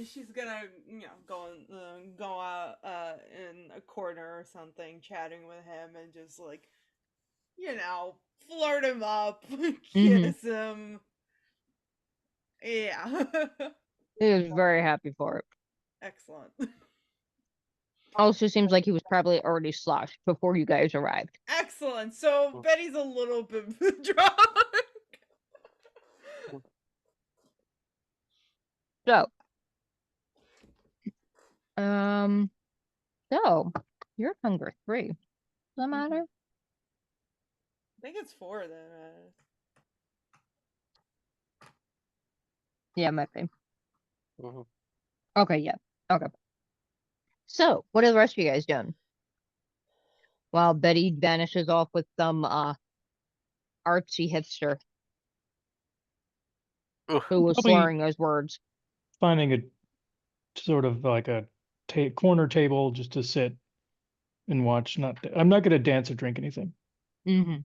She's gonna go out in a corner or something, chatting with him and just like flirt him up, kiss him. Yeah. He was very happy for it. Excellent. Also seems like he was probably already sloshed before you guys arrived. Excellent. So Betty's a little bit drunk. So so you're hunger 3. Does that matter? I think it's 4 then. Yeah, it might be. Mhm. Okay, yeah. Okay. So, what are the rest of you guys doing? While Betty vanishes off with some artsy hipster Ugh. who was Probably- slurring those words. Finding a sort of like a corner table just to sit and watch. I'm not going to dance or drink anything. Mm-hmm.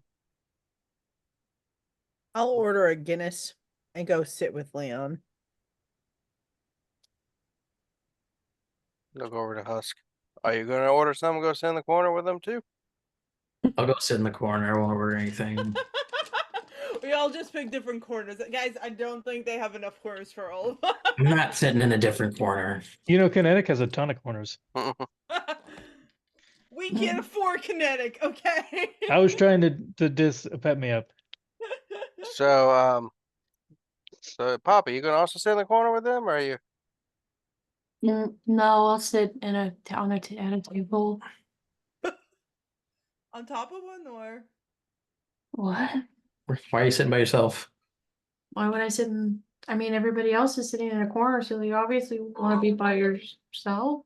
I'll order a Guinness and go sit with Leon. I'll go over to Husk. Are you gonna order some and go sit in the corner with them too? I'll go sit in the corner. I won't order anything. We all just pick different corners. Guys, I don't think they have enough corners for all of us. I'm not sitting in a different corner. You know, Kinetic has a ton of corners. We can't afford kinetic, okay? I was trying to pep me up. So, so Papa, you gonna also sit in the corner with them, or are you? No, I'll sit in at a table. On top of one or? What? Why are you sitting by yourself? Why would I sit in? I mean, everybody else is sitting in a corner, so you obviously want to be by yourself.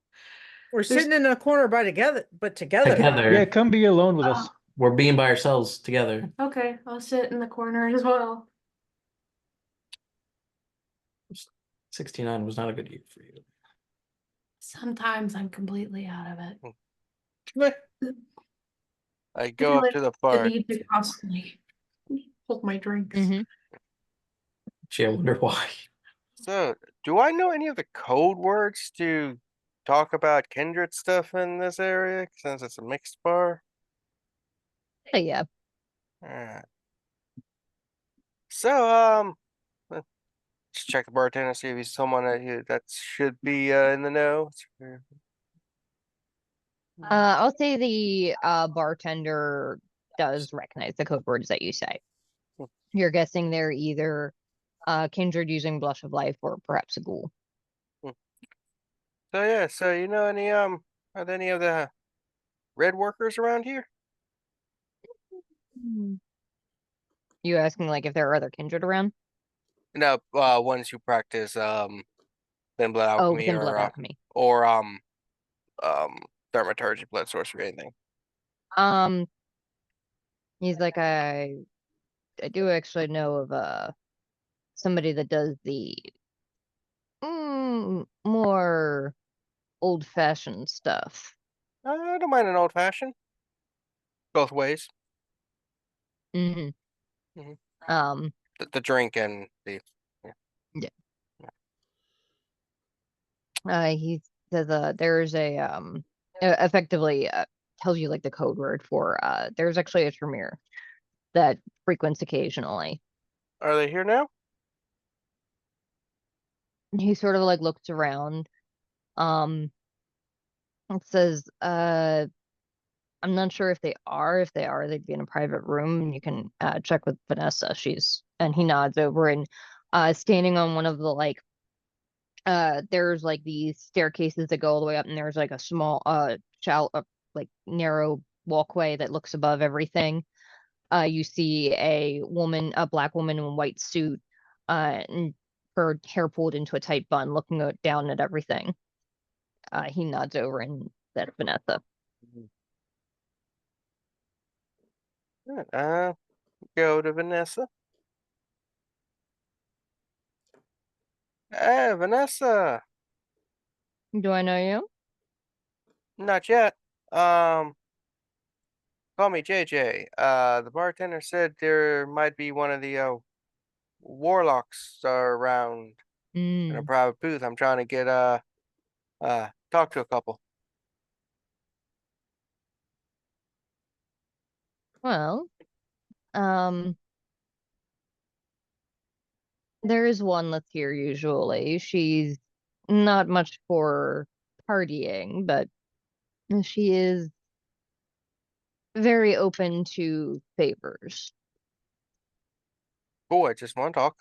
We're There's- sitting in a corner by together, but together. Together. Yeah, come be alone with us. We're being by ourselves together. Okay, I'll sit in the corner as well. 69 was not a good year for you. Sometimes I'm completely out of it. I go up like to the I bar. need to constantly hold my drinks. Mhm. Gee, I wonder why. So, do I know any of the code words to talk about kindred stuff in this area since it's a mixed bar? Yeah. Alright. So, just check the bartender, see if he's someone that should be in the know. I'll say the bartender does recognize the code words that you say. Hmm. You're guessing they're either kindred using blush of life or perhaps a ghoul. So yeah, so you know any are there any of the red workers around here? You asking like if there are other kindred around? No, ones who practice thin blood Oh, alchemy within blood alchemy. or thaumaturgy, blood sorcery, anything. He's like I do actually know of somebody that does the more old-fashioned stuff. I don't mind an old fashioned. Both ways. Mm-hmm. Mhm. The drink and the He says there's effectively tells you like the code word for there's actually a Tremere that frequents occasionally. Are they here now? He sort of like looks around. It says I'm not sure if they are. If they are, they'd be in a private room. And you can check with Vanessa. And he nods over and standing on one of the like there's like these staircases that go all the way up, and there's like a small shallow like narrow walkway that looks above everything. You see a black woman in a white suit, and her hair pulled into a tight bun, looking down at everything. He nods over and that's Vanessa. Good. Go to Vanessa. Hey, Vanessa. Do I know you? Not yet. Call me JJ. The bartender said there might be one of the warlocks around in a private booth. I'm trying to get talk to a couple. Well, there is one that's here usually. She's not much for partying, but she is very open to favors. Cool, I just want to talk.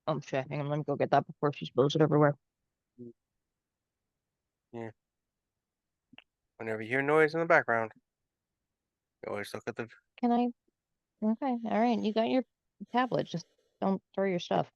Oh shit, hang on, let me go get that before she spills it everywhere. Yeah. Whenever you hear noise in the background, you always look at the. Can I? Okay, all right, you got your tablet. Just don't throw your stuff.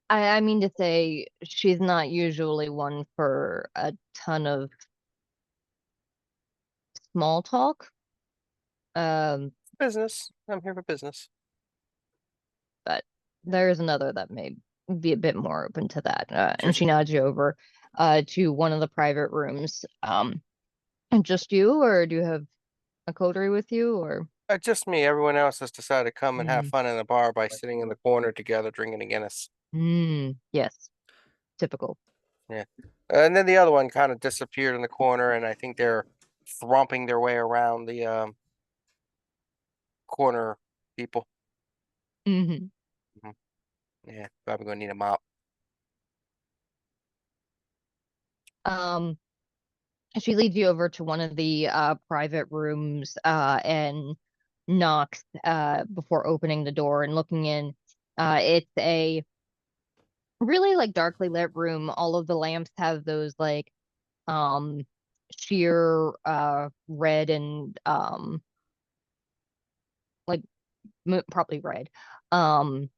I mean to say she's not usually one for a ton of small talk. Business. I'm here for business. But there's another that may be a bit more open to that. Sure. And she nods you over to one of the private rooms. And just you, or do you have a coterie with you, or? Just me. Everyone else has decided to come and have Mm. fun in the bar by sitting in the corner together drinking a Guinness. Yes, typical. Yeah. And then the other one kind of disappeared in the corner, and I think they're thromping their way around the corner people. Mm-hmm. Yeah, probably gonna need a mop. She leads you over to one of the private rooms and knocks before opening the door and looking in. It's a really like darkly lit room. All of the lamps have those like um sheer red and like probably red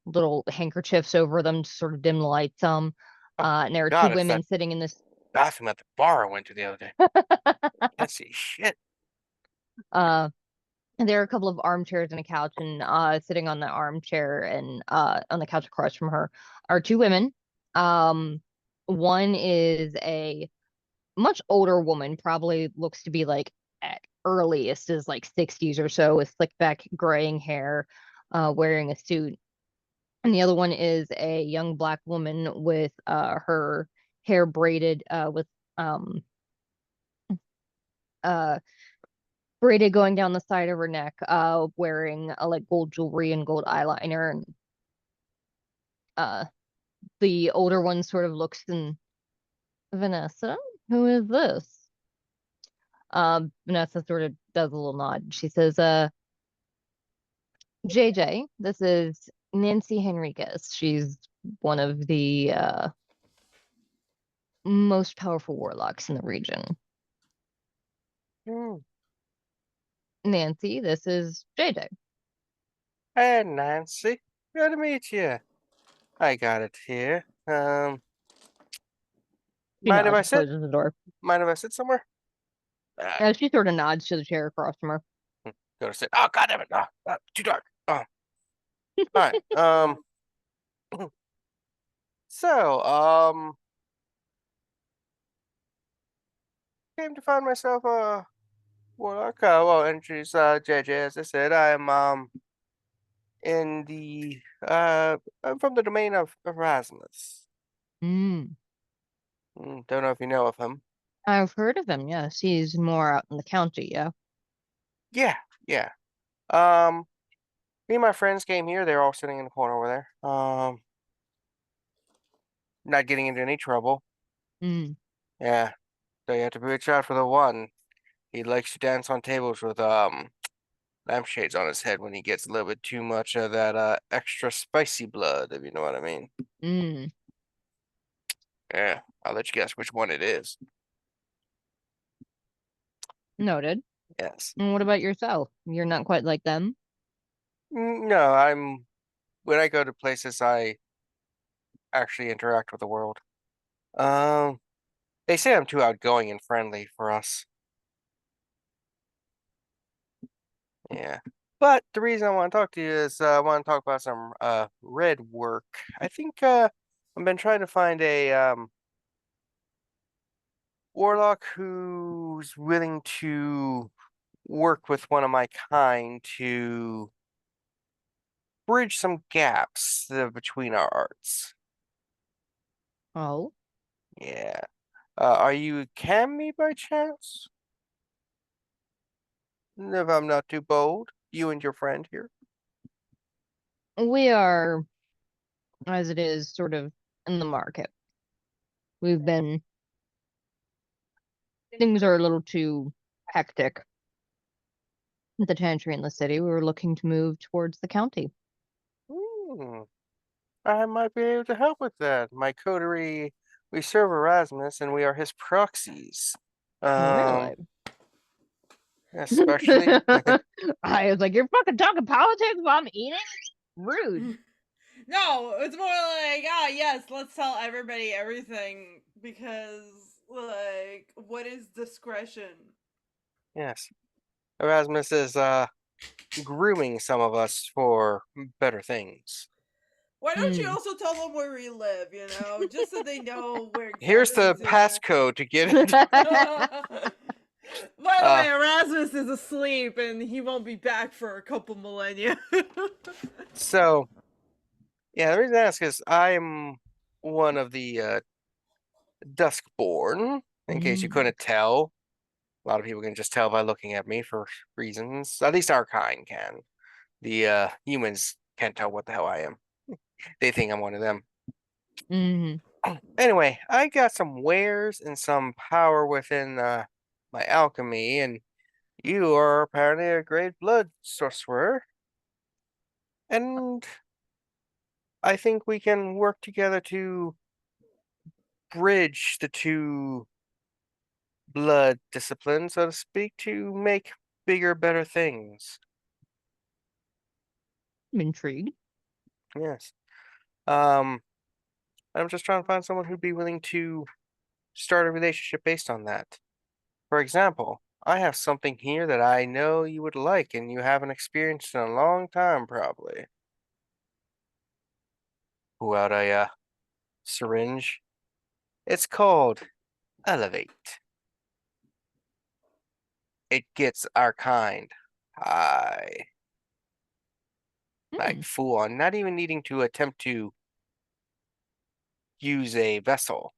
little handkerchiefs over them to sort of dim the light some. And there are two God, it's that women sitting in this bathroom at the bar I went to the other day. Can't see shit. And there are a couple of armchairs and a couch, and sitting on the armchair and on the couch across from her are two women. One is a much older woman, probably looks to be like at earliest is like 60s or so, with slick back graying hair, wearing a suit. And the other one is a young black woman with her hair braided with uh braided going down the side of her neck, wearing like gold jewelry and gold eyeliner. And the older one sort of looks and Vanessa, who is this? Vanessa sort of does a little nod. She says, JJ, this is Nancy Henriquez. She's one of the most powerful warlocks in the region. Hmm. Nancy, this is JJ. Hey, Nancy. Good to meet you. I got it here. She Mind if nods I and sit? closes the door. Mind if I sit somewhere? She sort of nods to the chair across from her. Go to sit. Oh, God damn it. Too dark. Oh. All right. So, came to find myself a warlock. Well, introduce JJ. As I said, I'm in the I'm from the domain of Erasmus. Mm. Don't know if you know of him. I've heard of him, yes. He's more out in the county, yeah. Yeah. Me and my friends came here. They're all sitting in the corner over there. Not getting into any trouble. Mm. Yeah. So you have to watch out for the one. He likes to dance on tables with lampshades on his head when he gets a little bit too much of that extra spicy blood, if you know what I mean. Mm. Yeah. I'll let you guess which one it is. Noted. Yes. And what about yourself? You're not quite like them? No, when I go to places, I actually interact with the world. They say I'm too outgoing and friendly for us. Yeah. But the reason I want to talk to you is I want to talk about some red work. I think I've been trying to find a warlock who's willing to work with one of my kind to bridge some gaps between our arts. Oh. Yeah. Are you Cammy by chance? If I'm not too bold, you and your friend here. We are, as it is, sort of in the market. Things are a little too hectic with the chantry in the city. We were looking to move towards the county. I might be able to help with that. My coterie, we serve Erasmus and we are his proxies. Really? Especially I was like, you're fucking talking politics while I'm eating? Rude. No, it's more like, yes, let's tell everybody everything because, like, what is discretion? Yes. Erasmus is grooming some of us for better things. Why don't you also tell them where we live, just so they know where Here's the exactly to- passcode to get it. By the way, Erasmus is asleep and he won't be back for a couple millennia. So, yeah, the reason I ask is I'm one of the Duskborn, in case you couldn't tell. A lot of people can just tell by looking at me for reasons. At least our kind can. The humans can't tell what the hell I am. They think I'm one of them. Anyway, I got some wares and some power within my alchemy, and you are apparently a great blood sorcerer. And I think we can work together to bridge the two blood disciplines, so to speak, to make bigger, better things. I'm intrigued. Yes. I'm just trying to find someone who'd be willing to start a relationship based on that. For example, I have something here that I know you would like and you haven't experienced in a long time, probably. Pull out a syringe. It's called Elevate. It gets our kind high. Like full on, not even needing to attempt to use a vessel.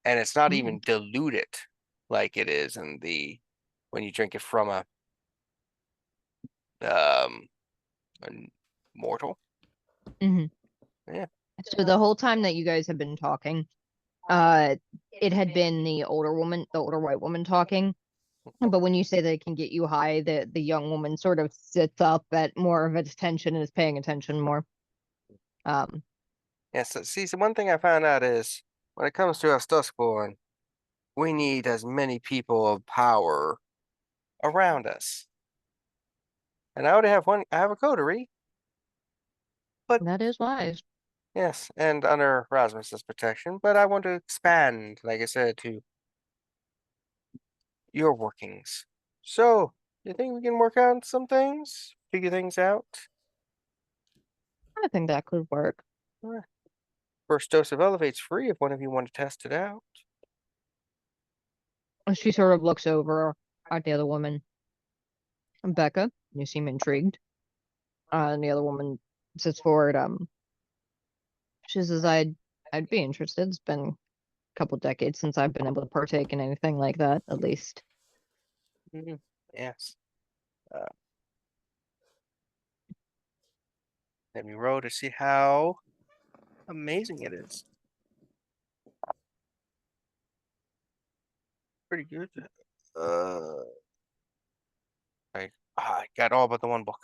And it's not even diluted like it is in the when you drink it from a mortal. Yeah. So the whole time that you guys have been talking, it had been the older woman, the older white woman talking. But when you say that it can get you high, the young woman sort of sits up at more of its attention and is paying attention more. Yes, see, so one thing I found out is when it comes to us Duskborn, we need as many people of power around us. And I already have one, I have a coterie. But that is wise. Yes, and under Rasmus's protection, but I want to expand, like I said, to your workings. So, you think we can work on some things? Figure things out? I think that could work. First dose of Elevate's free if one of you want to test it out. She sort of looks over at the other woman. Becca, you seem intrigued. And the other woman sits forward. She says, I'd be interested. It's been a couple decades since I've been able to partake in anything like that, at least. Yes. Let me roll to see how amazing it is. Pretty good. I got all but the one book.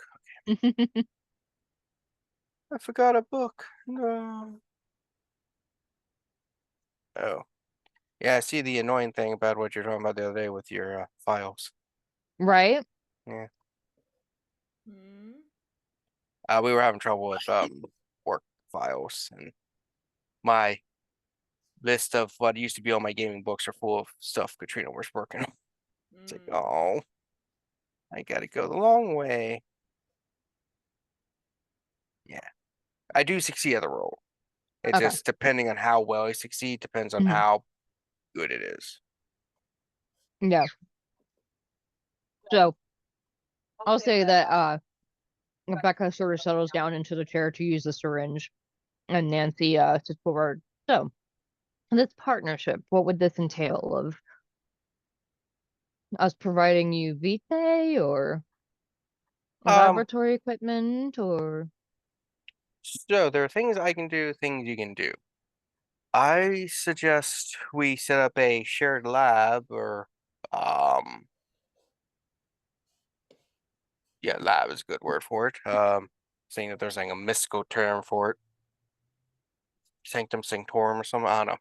Okay. I forgot a book. No. Oh. Yeah, I see the annoying thing about what you're talking about the other day with your files. Right? Yeah. We were having trouble with work files, and my list of what used to be on my gaming books are full of stuff Katrina was working on. It's like, oh, I gotta go the long way. Yeah. I do succeed at the role. It's Okay. just depending on how well I succeed, depends on how good it is. Yeah. So I'll say that Becca sort of settles down into the chair to use the syringe, and Nancy sits forward. So this partnership, what would this entail? Of us providing you vitae or laboratory equipment, or So there are things I can do, things you can do. I suggest we set up a shared lab or yeah, lab is a good word for it. Saying that there's like a mystical term for it. Sanctum Sanctorum or something, I don't know.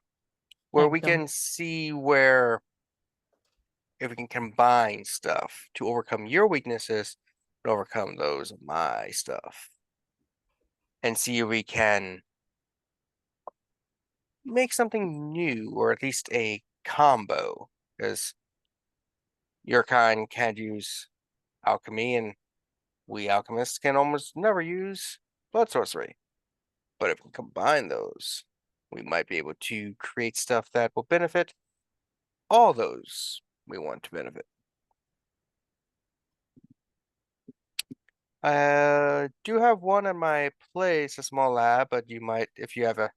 Where we Sanctum. can see where if we can combine stuff to overcome your weaknesses and overcome those of my stuff. And see if we can make something new, or at least a combo, because your kind can't use alchemy, and we alchemists can almost never use blood sorcery. But if we combine those, we might be able to create stuff that will benefit all those we want to benefit. I do have one in my place, a small lab, but you might, if you have a,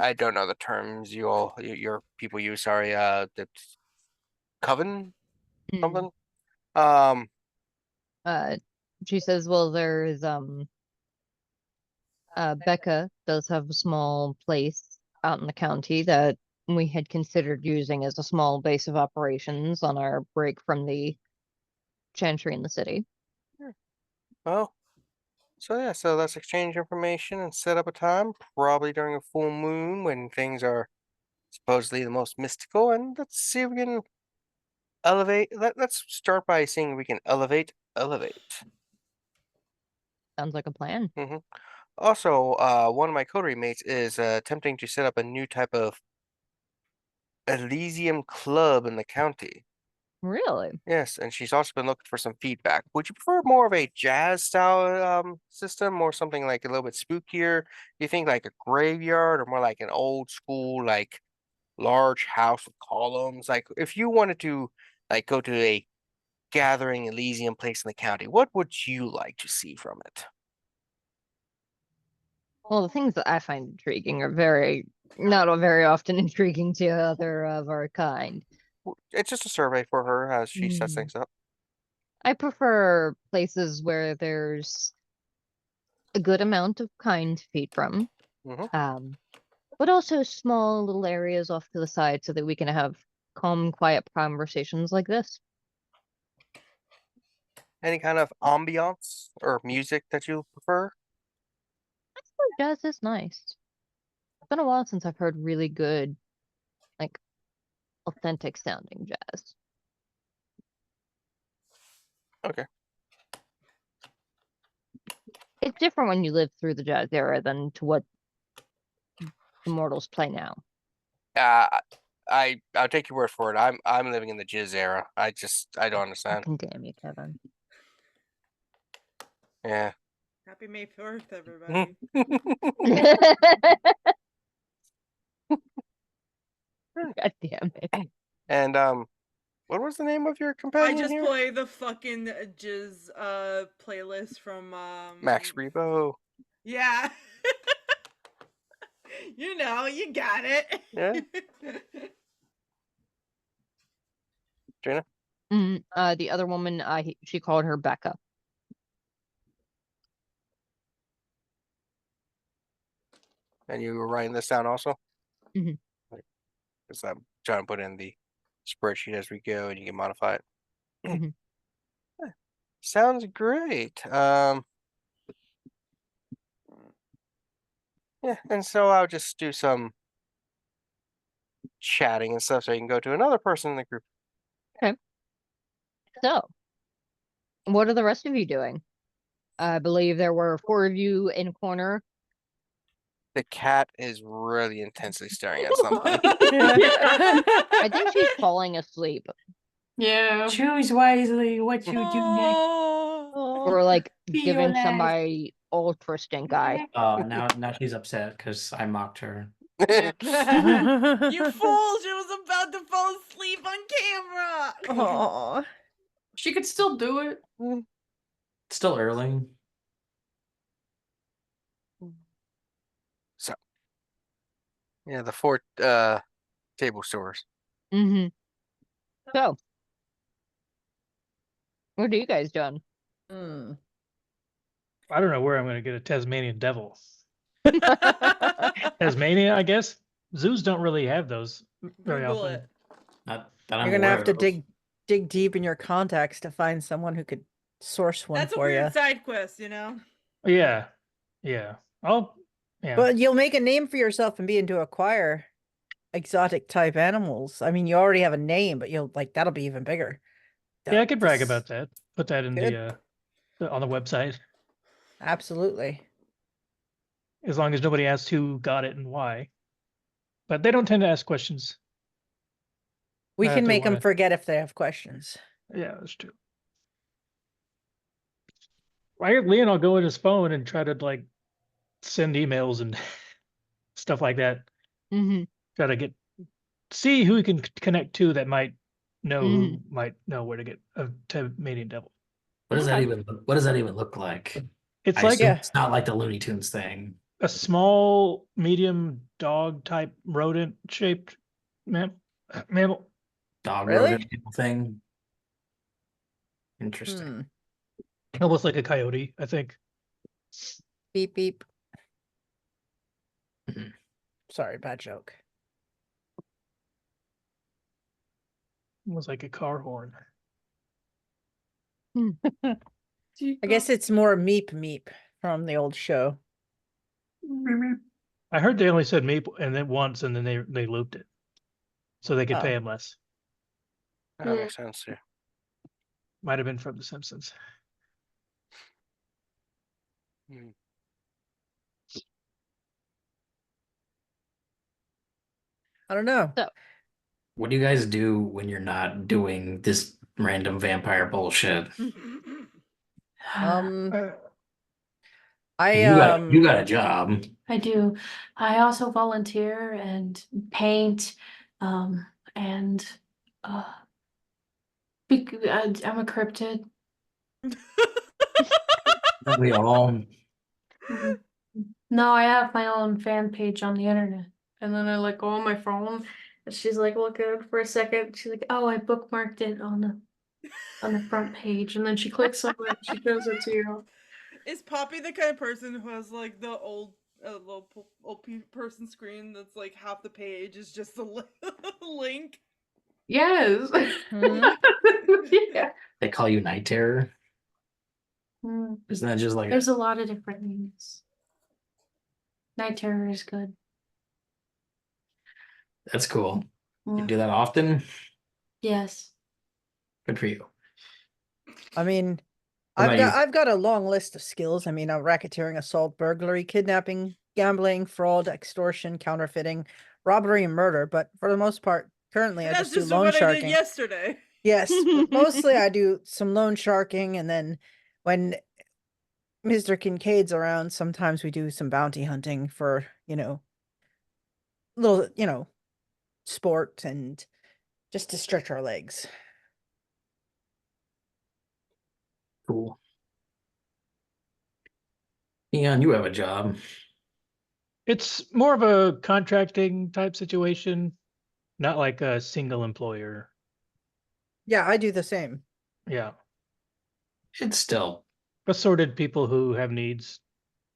I don't know the terms your people use. Sorry, the coven something. She says, well, there's Becca does have a small place out in the county that we had considered using as a small base of operations on our break from the chantry in the city. Well, so yeah, so let's exchange information and set up a time, probably during a full moon when things are supposedly the most mystical, and let's see if we can elevate. Let's start by seeing if we can elevate. Sounds like a plan. Also, one of my coterie mates is attempting to set up a new type of Elysium club in the county. Really? Yes, and she's also been looking for some feedback. Would you prefer more of a jazz style system or something like a little bit spookier? Do you think like a graveyard or more like an old school like large house with columns? Like if you wanted to like go to a gathering Elysium place in the county, what would you like to see from it? Well, the things that I find intriguing are not very often intriguing to other of our kind. It's just a survey for her as she sets things up. I prefer places where there's a good amount of kind to feed from. But also small little areas off to the side so that we can have calm, quiet conversations like this. Any kind of ambiance or music that you prefer? I suppose jazz is nice. It's been a while since I've heard really good, like, authentic sounding jazz. Okay. It's different when you live through the jazz era than to what the mortals play now. I'll take your word for it. I'm living in the jizz era. I don't understand. Fucking damn you, Kevin. Yeah. Happy May 4th, everybody. God damn it. And what was the name of your I companion just here? play the fucking jizz playlist from Max Rebo. Yeah. You know, you got it. Yeah. Gina? The other woman, she called her Becca. And you were writing this down also? Mhm. Because I'm trying to put in the spreadsheet as we go and you can modify it. Mhm. Sounds great. Yeah, and so I'll just do some chatting and stuff so you can go to another person in the group. So, what are the rest of you doing? I believe there were 4 of you in a corner. The cat is really intensely staring at something. I think she's falling asleep. Yeah. Choose wisely what you do next. Oh. Or like Be your giving last. somebody ultra stink eye. Oh, now she's upset because I mocked her. You fool! She was about to fall asleep on camera. Oh, She could still do it. It's still early. So, yeah, the 4 table stores. Mm-hmm. So, what are you guys doing? I don't know where I'm going to get a Tasmanian devil. Tasmania, I guess. Zoos don't really have those very Google often. it. Not that I'm you're gonna aware have to of. dig deep in your contacts to find someone who could source one That's a for you. weird side quest, you know. Yeah. Oh, yeah. But you'll make a name for yourself and be able to acquire exotic type animals. I mean, you already have a name, but that'll be even bigger. Yeah, I could brag Just- about that. Put that in Good. on the website. Absolutely. As long as nobody asks who got it and why. But they don't tend to ask questions. We If can they make them wanna- forget if they have questions. Yeah, that's true. I heard Leon will go in his phone and try to like send emails and stuff like that. Mm-hmm. Try to see who he can connect to that might know Mhm. who might know where to get a Tasmanian devil. What does that Okay. even what does that even look like? It's I like assume Yeah. it's not like the Looney Tunes thing. a small, medium dog type rodent shaped mammal. Dog Really? rodent thing. Interesting. Almost like a coyote, I think. Beep beep. Mhm. Sorry, bad joke. Almost like a car horn. I guess it's more meep meep from the old show. I heard they only said meep and then once, and then they looped it, so they could pay Oh. him less. That makes sense too. Might have been from The Simpsons. Mm. I don't know. What do you guys do when you're not doing this random vampire bullshit? Um, Uh, I You got a job. I do. I also volunteer and paint, and I'm a cryptid. We all Mhm. No, I have my own fan page on the internet, and then I like go on my phone, and she's like looking for a second. She's like, "Oh, I bookmarked it on the front page," and then she clicks on it. She shows it to you. Is Poppy the kind of person who has like the old person screen that's like half the page is just a link? Yes. Mhm. Yeah. they call you Night Terror. Mm. Isn't that just like There's a lot of different names. Night Terror is good. that's cool. You Yeah. do that often? Yes. Good for you. I mean, What about you? I've got a long list of skills. I mean, racketeering, assault, burglary, kidnapping, gambling, fraud, extortion, counterfeiting, robbery, and murder. But for the most part, currently I And that's just do just loan what I did sharking. yesterday. Yes, but mostly I do some loan sharking, and then when Mr. Kincaid's around, sometimes we do some bounty hunting for, little, sport and just to stretch our legs. Cool. Ian, you have a job. It's more of a contracting type situation, not like a single employer. Yeah, I do the same. Yeah, It's still assorted people who have needs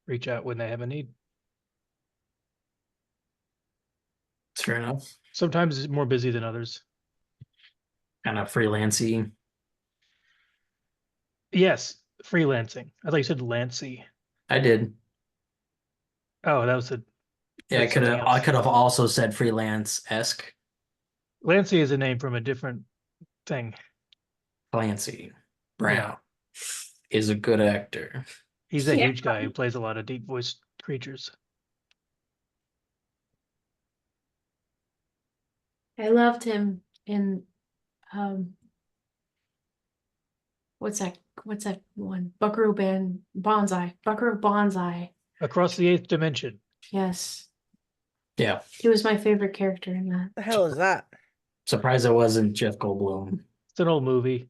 reach out when they have a need. it's fair enough. Sometimes it's more busy than others. Kind of freelancy. Yes, freelancing. I thought you said Lancy. I did. Oh, that was a Yeah, that's something I else. could have also said freelance-esque. Lancy is a name from a different thing. Clancy Brown is a good actor. He's a Yeah. huge guy who plays a lot of deep voiced creatures. I loved him in what's that one? Buckaroo Banzai. Across the eighth dimension. Yes. Yeah. He was my favorite character in that. The hell is that? Surprised it wasn't Jeff Goldblum. It's an old movie.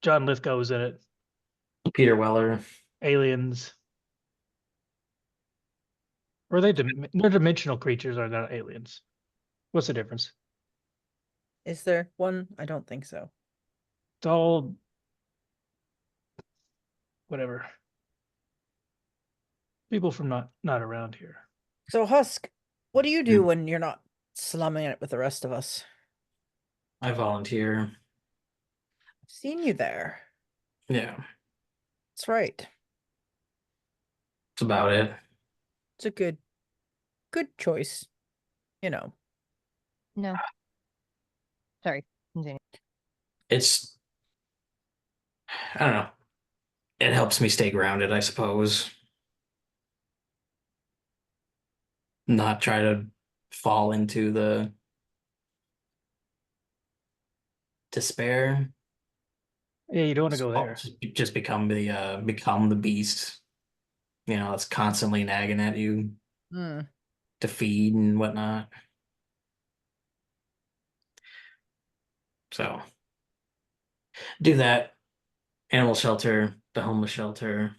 John Lithgow's in it. Peter Weller. Aliens. Or are they they're dimensional creatures, are not aliens? What's the difference? Is there one? I don't think so. It's all whatever. People from not around here. So Husk, what do you do when you're not slumming it with the rest of us? I volunteer. I've seen you there. Yeah, That's right. that's about it. It's a good choice. No. Sorry. Continue. It's, I don't know. It helps me stay grounded, I suppose. Not try to fall into the despair. Yeah, you don't want to go there. Just become the beast. You know, it's constantly nagging at you Hmm. to feed and whatnot. So do that. Animal shelter, the homeless shelter.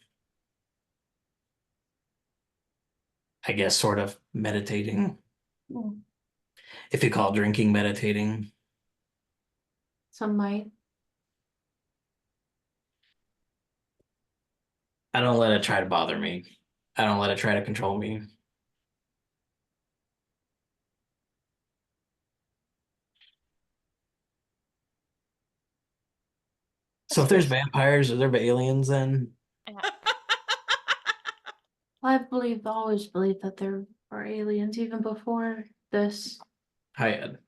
I guess sort of meditating. Mm, If you call drinking meditating. some might. I don't let it try to bother me. I don't let it try to control me. So if there's vampires, are there aliens then? I've always believed that there are aliens even before this. Hi, Ed.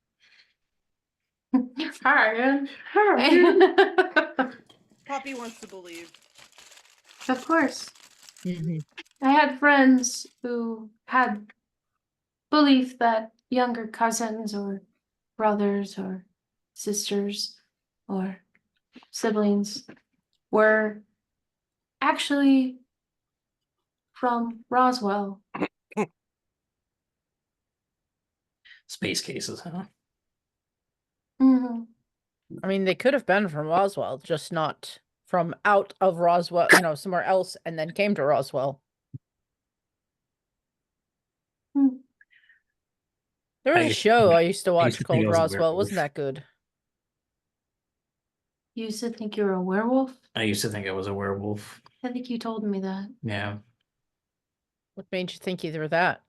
Hi. Poppy wants to believe. Of course. Mhm. I had friends who had belief that younger cousins or brothers or sisters or siblings were actually from Roswell. Space cases, huh? Hmm. I mean, they could have been from Roswell, just not from out of Roswell, somewhere else, and then came to Roswell. Hmm. There I was a used to show think- I used to I watch used to think called I was a Roswell. It werewolf. wasn't that good. You used to think you were a werewolf? I used to think I was a werewolf. I think you told me that. Yeah. What made you think you were that?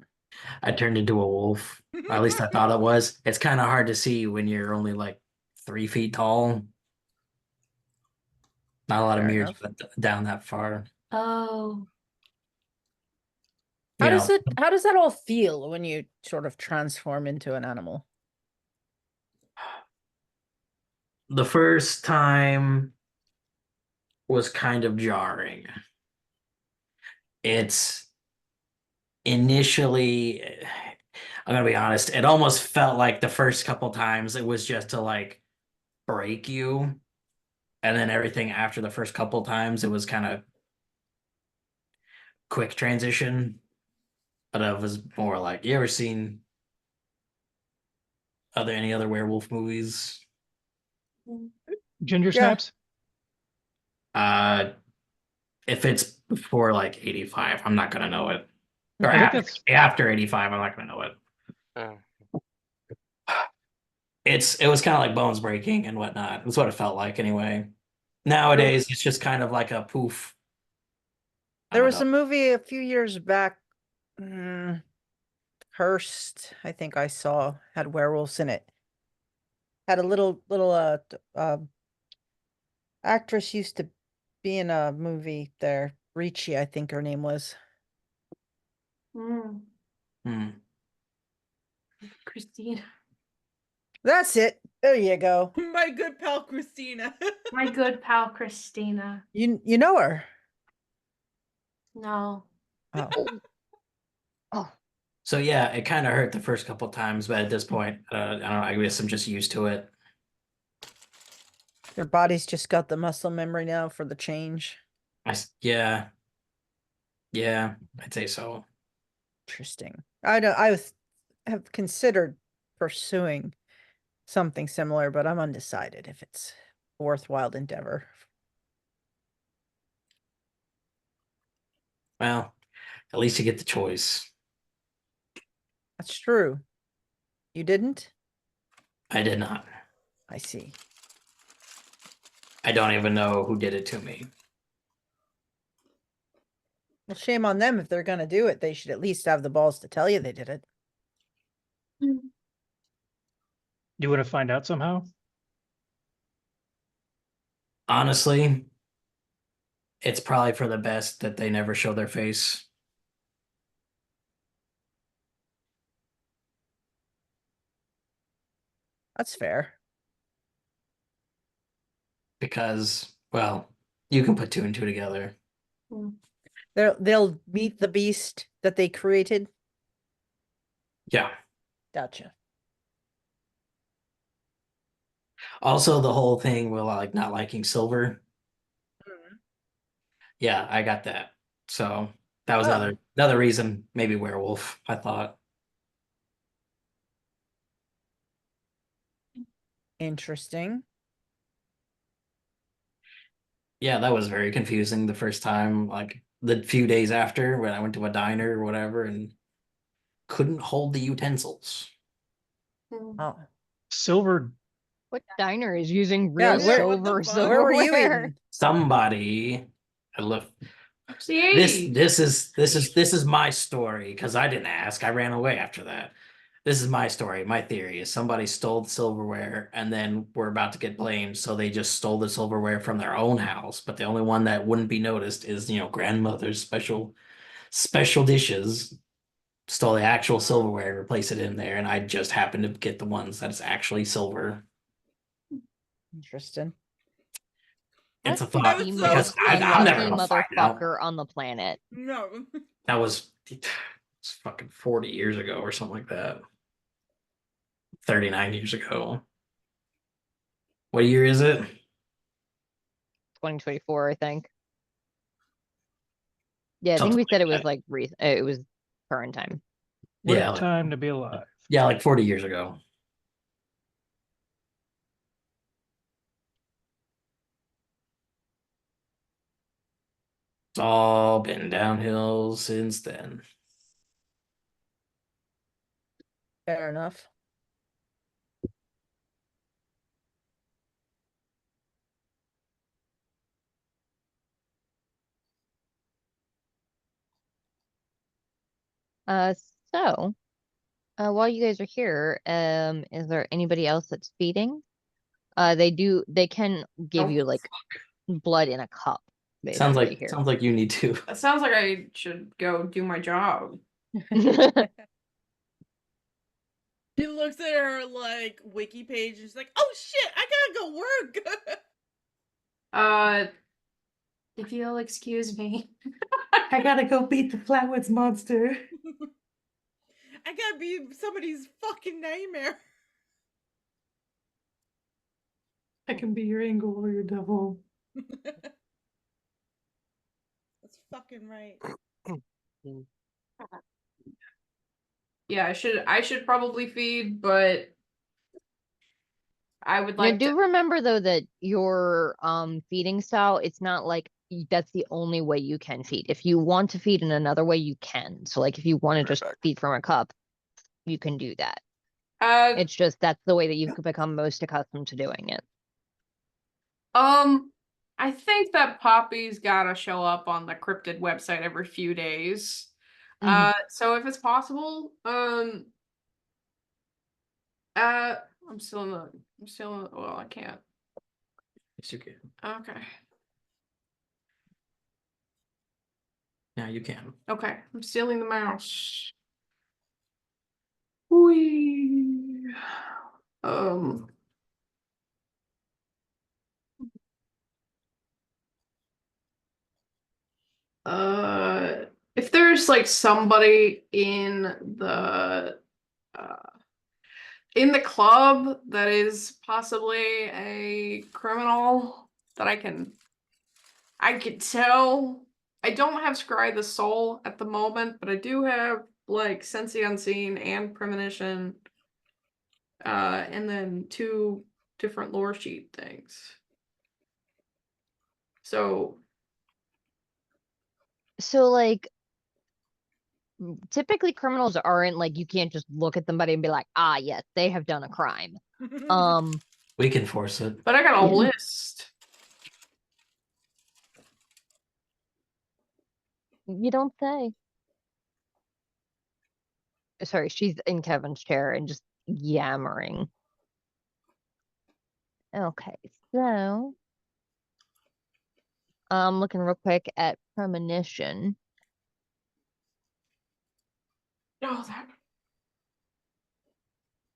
I turned into a wolf. Or at least I thought it was. It's kind of hard to see when you're only like 3 feet tall. Not a lot of Fair mirrors enough. down that far. Oh, How You does know, it? How does that all feel when you sort of transform into an animal? the first time was kind of jarring. It's initially, I'm gonna be honest, it almost felt like the first couple times it was just to like break you. And then everything after the first couple times, it was kind of quick transition. But it was more like, you ever seen any other werewolf movies? Ginger Yeah. snaps? Uh, if it's before like 85, I'm not gonna know it. Or I think after 85, I'm not gonna know it. Uh, It was kind of like bones breaking and whatnot. That's what it felt like anyway. Nowadays, it's just kind of like a poof. I There don't was a know. movie a few years back. Hearst, I think I saw, had werewolves in it. Had a little actress used to be in a movie there. Ricci, I think her name was. mm, Hmm. Christine. That's it. There you go. My good pal Christina. My good pal Christina. You know her. No. Oh. Oh, So yeah, it kind of hurt the first couple times, but at this point, I don't know. I guess I'm just used to it. Your body's just got the muscle memory now for the change. Yeah, yeah, I'd say so. Interesting. Have considered pursuing something similar, but I'm undecided if it's a worthwhile endeavor. Well, at least you get the choice. That's true. You didn't? I did not. I see. I don't even know who did it to me. Well, shame on them if they're gonna do it. They should at least have the balls to tell you they did it. Mm. you want to find out somehow? Honestly, it's probably for the best that they never show their face. That's fair. Because, well, you can put two and two together. Mm. They'll meet the beast that they created. Yeah. Gotcha. Also, the whole thing with like not liking silver. Mm-hmm. Yeah, I got that. So that was Oh. another reason, maybe werewolf, I thought. Interesting. Yeah, that was very confusing the first time, like the few days after when I went to a diner or whatever and couldn't hold the utensils. Oh, Silver. What diner is using Yeah, real where- what the silver fuck? where were you silverware? eating? Somebody, I look. See, This is my story because I didn't ask. I ran away after that. This is my story. My theory is somebody stole the silverware and then we're about to get blamed, so they just stole the silverware from their own house. But the only one that wouldn't be noticed is, grandmother's special dishes. Stole the actual silverware, replace it in there, and I just happened to get the ones that's actually silver. Interesting. It's a That's the thought was so because I'm never unlucky gonna find out. motherfucker on the planet. No. That was it's fucking 40 years ago or something like that. 39 years ago. What year is it? 2024, I think. Yeah, I think Something we said it like was like it was current time. What Yeah, a like- time to be alive. Yeah, like 40 years ago. It's all been downhill since then. Fair enough. Uh, so, while you guys are here, is there anybody else that's feeding? They can give Oh, you like blood in a cup, Sounds basically like sounds like you need to. that sounds like I should go do my job. here. She looks at her like wiki page and she's like, "Oh shit, I gotta go work." If you'll excuse me. I gotta go beat the Flatwoods monster. I gotta be somebody's fucking nightmare. I can be your angel or your devil. That's fucking right. Yeah, I should probably feed, but I would Now, like do to. remember though that your feeding style, it's not like that's the only way you can feed. If you want to feed in another way, you can. So like if you want to just back. feed from a cup, you can do that. It's It's just that's the way that you've become most accustomed to doing it. I think that Poppy's gotta show up on the cryptid website every few days. So if it's possible, I'm still in the, well, I can't. Yes, you can. Okay. Yeah, you can. Okay, I'm stealing the mouse. Whee. If there's like somebody in the club that is possibly a criminal that I could tell. I don't have Scry the Soul at the moment, but I do have like Sense the Unseen and Premonition. And then 2 different lore sheet things. So like typically criminals aren't like you can't just look at somebody and be like, ah yes, they have done a crime. We can force it. but I got a Yeah. list. You don't say. Sorry, she's in Kevin's chair and just yammering. Okay, so I'm looking real quick at premonition. Oh, that.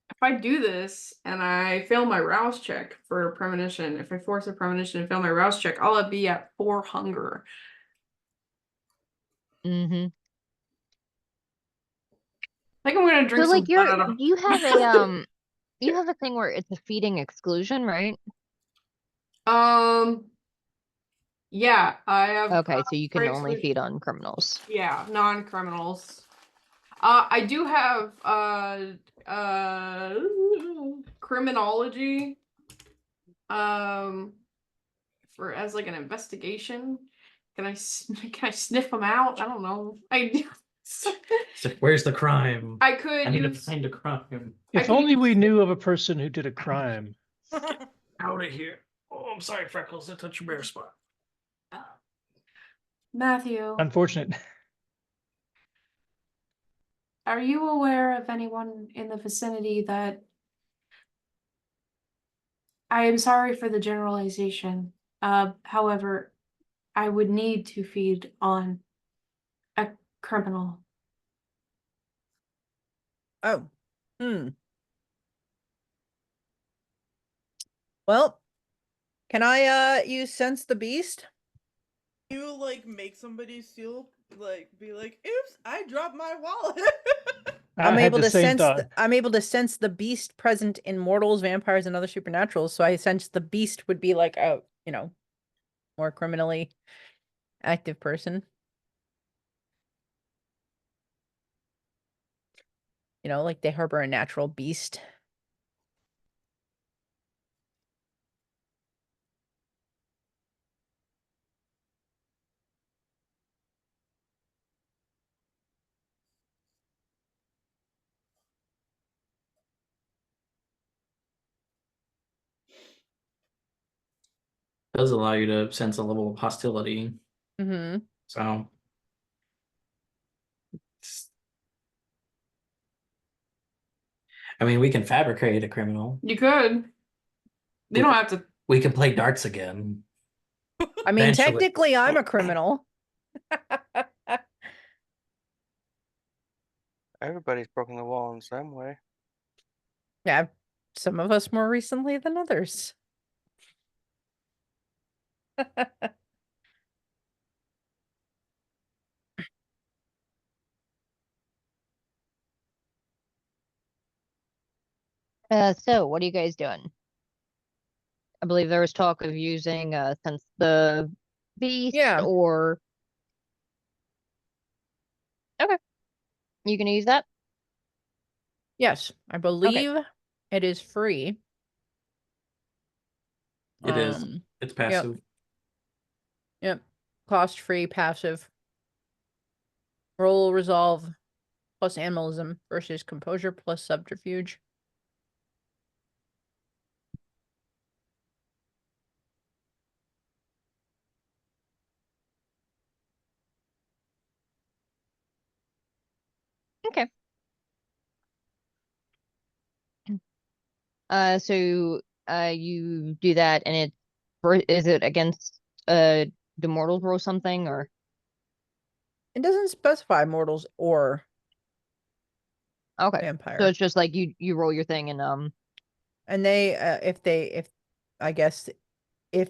If I do this and I fail my rouse check for premonition, if I force a premonition and fail my rouse check, I'll be at 4 hunger. Mm-hmm. I think I'm gonna drink So some like blood out of. you have a you have a thing where it's a feeding exclusion, right? Yeah, I have. Okay, so you can for only exclusion- feed on criminals. Yeah, non-criminals. I do have criminology. for as like an investigation. Can I sniff them out? I don't know. So where's the crime? I could I need to use find a crime. I If could only we use- knew of a person who did a crime. Out of here. Oh, I'm sorry, Freckles. I touched your bare spot. Matthew. Unfortunate. Are you aware of anyone in the vicinity that I am sorry for the generalization. However, I would need to feed on a criminal. Oh. Well, can I use sense the beast? You like make somebody steal, like be like, "Oops, I dropped my wallet." I had the same thought. I'm able to sense the beast present in mortals, vampires, and other supernaturals. So I sense the beast would be like a, more criminally active person. Like they harbor a natural beast. Does allow you to sense a level of hostility. Mm-hmm. So I mean, we can fabricate a criminal. You could. They don't have to. We can play darts again. I mean, Eventually. technically, I'm a criminal. Everybody's broken the wall in some way. Yeah, some of us more recently than others. So what are you guys doing? I believe there was talk of using sense the beast Yeah. or okay. You can use that? Yes, I believe it is free. It is. It's passive. Yep. Cost free, passive. Roll resolve plus animalism versus composure plus subterfuge. Okay. So you do that and is it against the mortals roll something or It doesn't specify mortals or okay. vampire. So it's just like you roll your thing and And they I guess if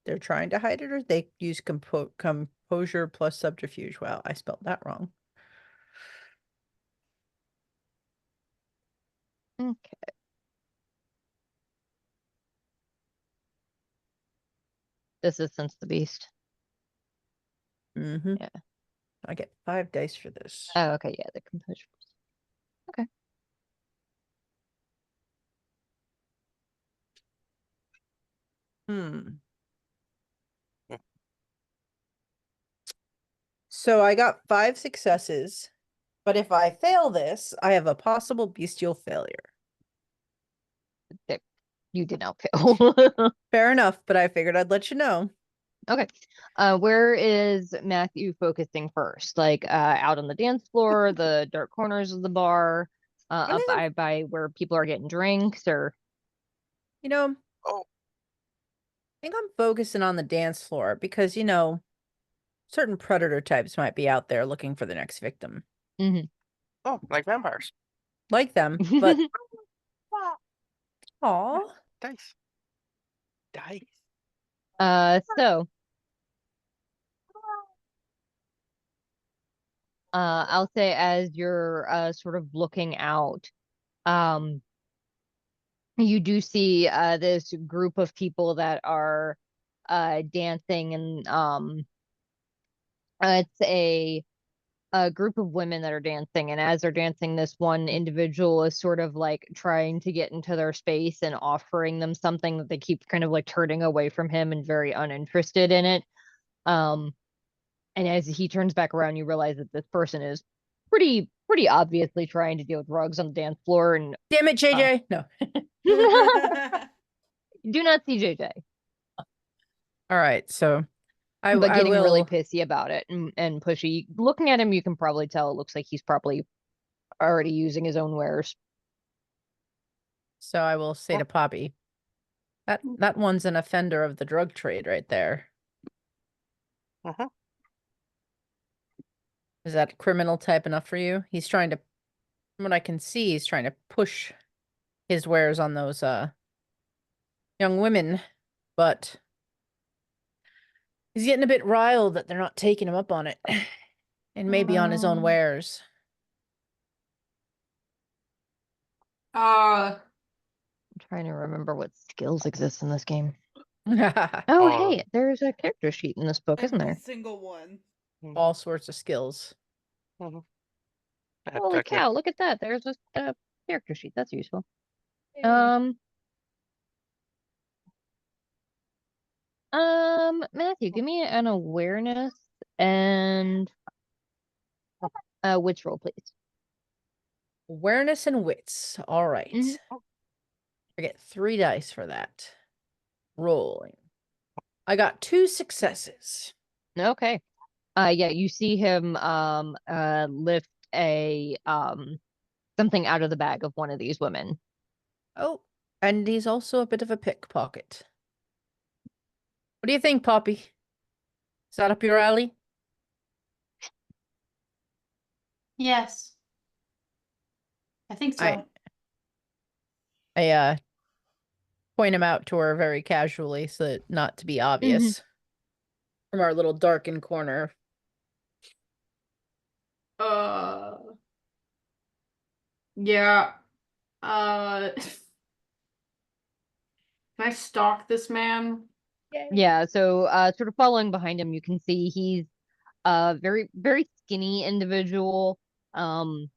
they're trying to hide it, or they use composure plus subterfuge. Wow, I spelled that wrong. okay. This is sense the beast. Mm-hmm. Yeah. I get 5 dice for this. Oh, okay, yeah, the composure. Okay. So I got 5 successes, but if I fail this, I have a possible bestial failure. You did not fail. Fair enough, but I figured I'd let you know. Okay. Where is Matthew focusing first? Like out on the dance floor, the dark corners of the bar, up by where people are getting drinks or Oh, I think I'm focusing on the dance floor because, certain predator types might be out there looking for the next victim. Mhm. Oh, like vampires. Like them, but aw. Dice. Dice. So I'll say as you're sort of looking out, you do see this group of people that are dancing and it's a a group of women that are dancing, and as they're dancing, this one individual is sort of like trying to get into their space and offering them something that they keep kind of like turning away from him and very uninterested in it. And as he turns back around, you realize that this person is pretty obviously trying to deal with drugs on the dance floor, and Damn it, JJ. No. do not see JJ, All right, so but I getting really will. pissy about it and pushy. Looking at him, you can probably tell it looks like he's probably already using his own wares. So I will say to Poppy, that one's an offender of the drug trade right there. Uh-huh. Is that criminal type enough for you? He's trying to, from what I can see, he's trying to push his wares on those young women, but he's getting a bit riled that they're not taking him up on it. And maybe on his own wares. I'm trying to remember what skills exist in this game. Oh, Oh, hey, there's a character sheet in this book, isn't there? Every single one. all sorts of skills. Holy Technic- cow, look at that. There's a character sheet. That's useful. Matthew, give me an awareness and wits roll, please. Awareness and wits. All right. Mhm. I get 3 dice for that. Rolling. I got 2 successes. Okay. Yeah, you see him lift a something out of the bag of one of these women. Oh, and he's also a bit of a pickpocket. What do you think, Poppy? Is that up your alley? Yes. I think so. I point him out to her very casually so that not to be obvious. From our little darkened corner. Yeah. Can I stalk this man? Yeah, so sort of following behind him, you can see he's a very skinny individual, in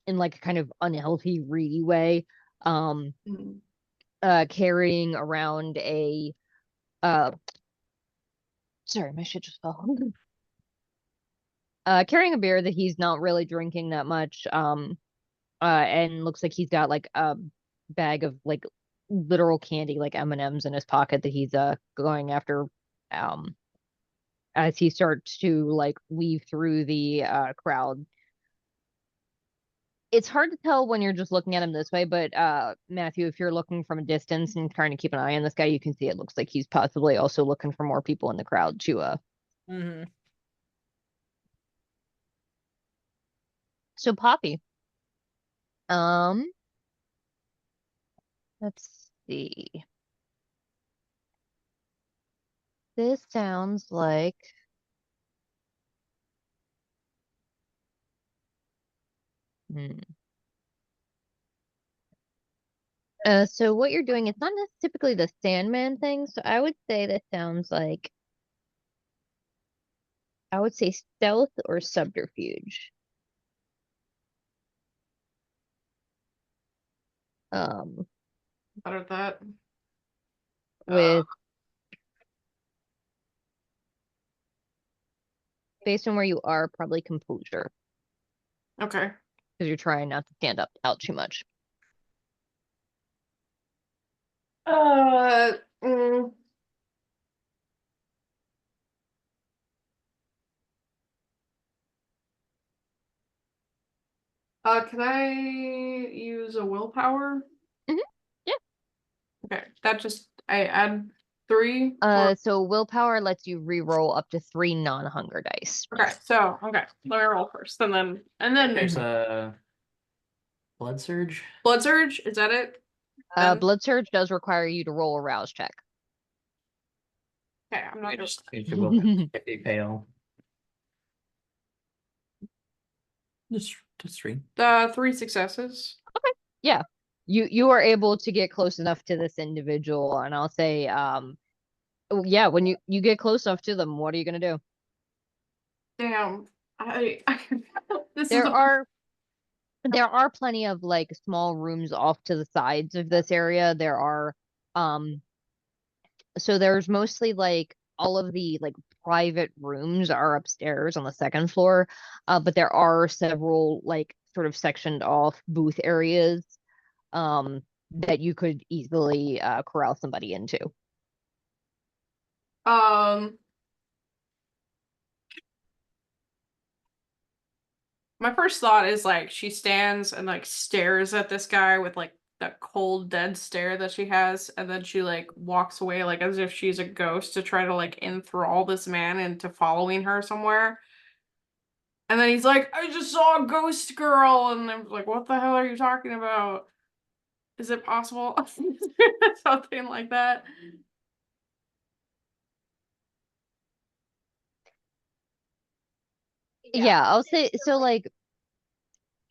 like a kind of unhealthy, reedy way, Mm. carrying around a sorry, my shit just fell. Carrying a beer that he's not really drinking that much, and looks like he's got like a bag of like literal candy, like M&Ms in his pocket that he's going after, as he starts to like weave through the crowd. It's hard to tell when you're just looking at him this way, but Matthew, if you're looking from a distance and trying to keep an eye on this guy, you can see it looks like he's possibly also looking for more people in the crowd to So Poppy, let's see. This sounds like so what you're doing, it's not typically the Sandman thing, so I would say this sounds like, I would say stealth or subterfuge. Better that. With based on where you are, probably composure, Okay. because you're trying not to stand up out too much. Mm. Can I use a willpower? Yeah. Okay, that just I add 3. So willpower lets you re-roll up to 3 non-hunger dice. Okay, so let me roll first, and then There's a blood surge. blood surge. Is that it? Then- Blood surge does require you to roll a rouse check. Okay, I'm not Just just. will be pale. Just 3. 3 successes. Yeah. You are able to get close enough to this individual, and I'll say, yeah, when you get close enough to them, what are you gonna do? Damn. This is There the are plenty of like small rooms off to the sides of this area. There are so there's mostly like all of the like private rooms are upstairs on the second floor. But there are several like sort of sectioned off booth areas that you could easily corral somebody into. My first thought is like she stands and like stares at this guy with like that cold dead stare that she has, and then she like walks away like as if she's a ghost to try to like enthrall this man into following her somewhere. And then he's like, I just saw a ghost girl, and I'm like, what the hell are you talking about? Is it possible? Something like that. Yeah, I'll say so like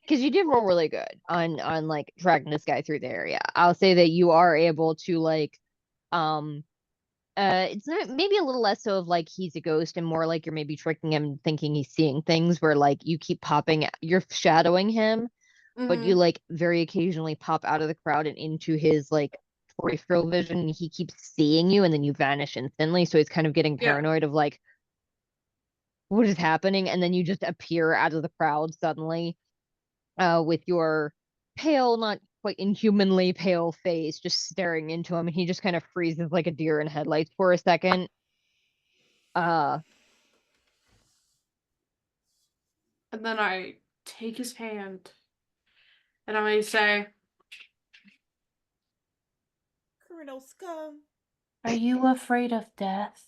because you did roll really good on like dragging this guy through the area. I'll say that you are able to like um it's not, maybe a little less so of like he's a ghost and more like you're maybe tricking him thinking he's seeing things where like you keep you're shadowing him, but you like very occasionally pop out of the crowd and into his like peripheral vision and he keeps seeing you and then you vanish instantly. So he's kind of getting paranoid of like what is happening, and then you just appear out of the crowd suddenly with your pale, not quite inhumanly pale face just staring into him, and he just kind of freezes like a deer in headlights for a second. And then I take his hand and I may say, Criminal scum. Are you afraid of death?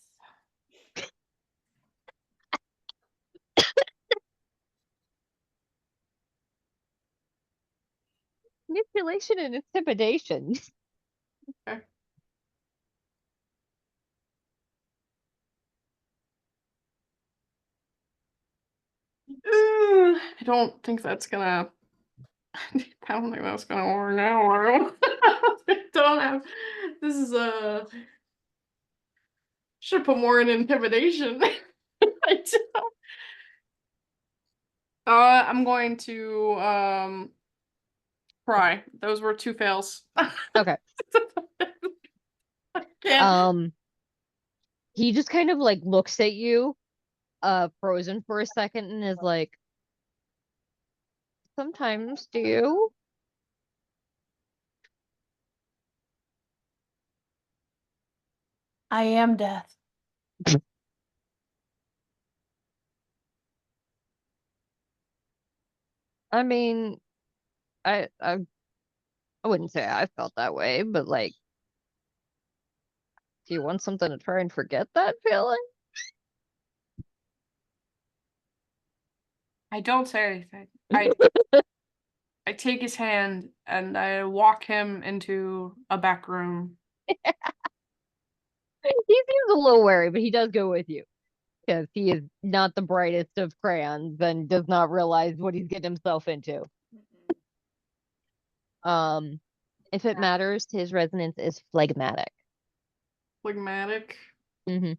Manipulation and intimidation. okay. I don't think that's gonna. I don't think that's gonna work now. I don't have. This is a. Should put more in intimidation. I don't. I'm going to cry. Those were 2 fails. Okay. He just kind of like looks at you, frozen for a second, and is like, sometimes do you? I am death. I mean, I wouldn't say I felt that way, but like, do you want something to try and forget that feeling? I don't say anything. I take his hand and I walk him into a back room. He seems a little wary, but he does go with you because he is not the brightest of crayons and does not realize what he's getting himself into. If it matters, his resonance is phlegmatic. Phlegmatic. Mm-hmm.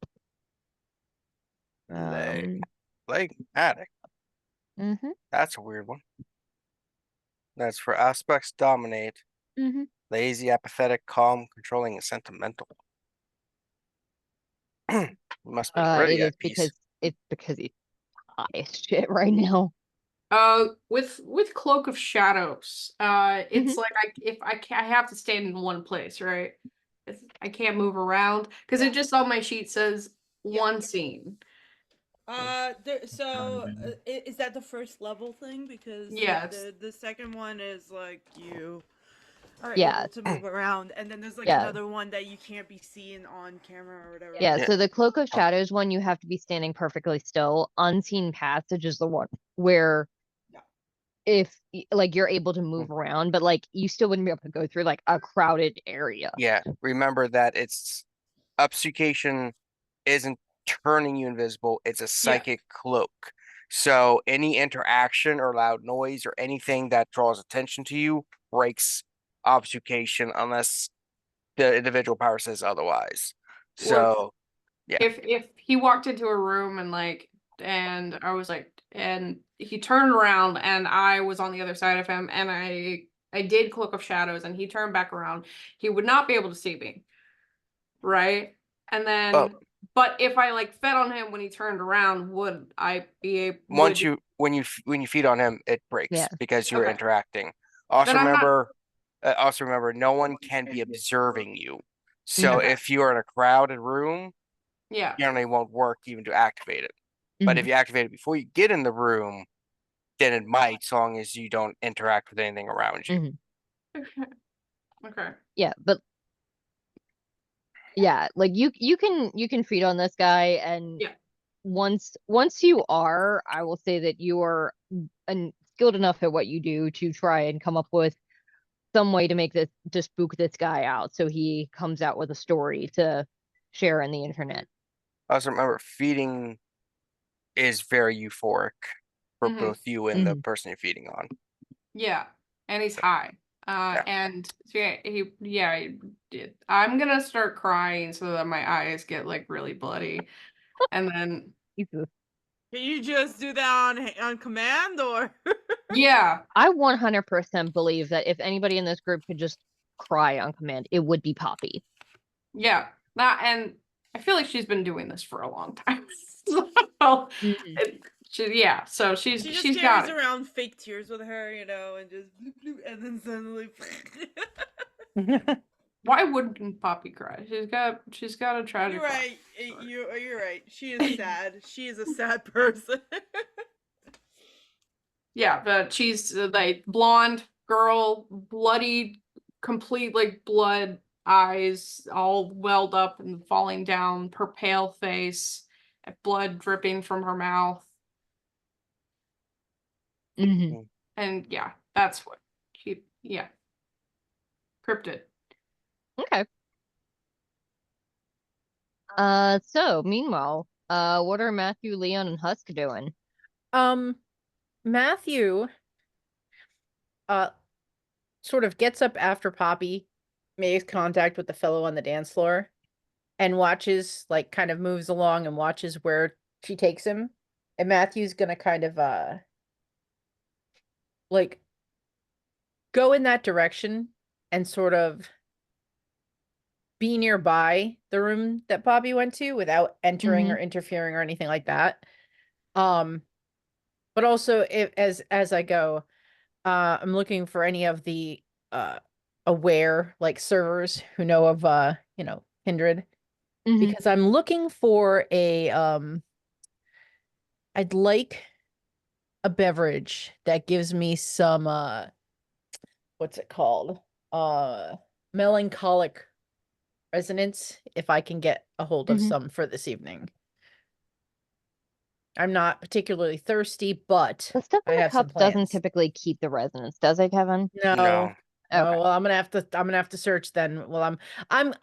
Phlegmatic. Mm-hmm. That's a weird one. That's for aspects dominate. Mm-hmm. Lazy, apathetic, calm, controlling, and sentimental. Must be really It at is peace. because he's high as shit right now. With Cloak of Shadows, it's like I have to stand in one place, right? I can't move around because it just on my sheet says one scene. Is that the first level thing? Because the second one is like you are able to move around, and then there's like another one that you can't be seen on camera or whatever. Yeah, so the Cloak of Shadows one, you have to be standing perfectly still. Unseen Passage is the one where if like you're able to move around, but like you still wouldn't be able to go through like a crowded area. Yeah, remember that it's obfuscation isn't turning you invisible, it's a psychic cloak. So any interaction or loud noise or anything that draws attention to you breaks obfuscation unless the individual power says otherwise. So if he walked into a room and I was like, and he turned around, and I was on the other side of him, and I did Cloak of Shadows, and he turned back around. He would not be able to see me, right? And then, Oh. but if I like fed on him when he turned around, would I be able? Once you when you feed on him, it breaks Yeah. because you're Okay. interacting. Also Then I'm not- remember, no one can be observing you. So Okay. if you are in a crowded room, Yeah. generally won't work even to activate it. But if you activate it before you get in the room, then it might, so long as you don't interact with anything around you. Okay. Okay. Yeah, but yeah, like you can feed on this guy, and Yeah. once you are, I will say that you are skilled enough at what you do to try and come up with some way to make this to spook this guy out, so he comes out with a story to share on the internet. Also remember, feeding is very euphoric for Mhm. both you and the person you're feeding on. Yeah, and he's high. Yeah. And so he did. I'm gonna start crying so that my eyes get like really bloody, and then Jesus. Can you just do that on command, or? yeah, I 100% believe that if anybody in this group could just cry on command, it would be Poppy. yeah, that, and I feel like she's been doing this for a long time. So, yeah, so She just she's carries got it. around fake tears with her, you know, and just bloop, bloop, and then suddenly. Why wouldn't Poppy cry? She's got a tragic. You're right. You're right. She is sad. She is a sad person. Yeah, but she's like blonde girl, bloody, complete like blood eyes, all welled up and falling down, her pale face, blood dripping from her mouth. And yeah, that's what cryptid. Okay. So meanwhile, what are Matthew, Leon, and Husk doing? Matthew sort of gets up after Poppy makes contact with the fellow on the dance floor and watches, like, kind of moves along and watches where she takes him. And Matthew's gonna kind of like go in that direction and sort of be nearby the room that Poppy went to without entering or interfering or anything like that. But also, as I go, I'm looking for any of the aware, like, servers who know of kindred, because I'm looking for a I'd like a beverage that gives me some what's it called, melancholic resonance, if I can get a hold of some for this evening. I'm not particularly thirsty, but The stuff I in the have some cups doesn't plans. typically keep the resonance, does it, Kevin? No. No. Oh, Okay. well, I'm gonna have to search then. Well, I'm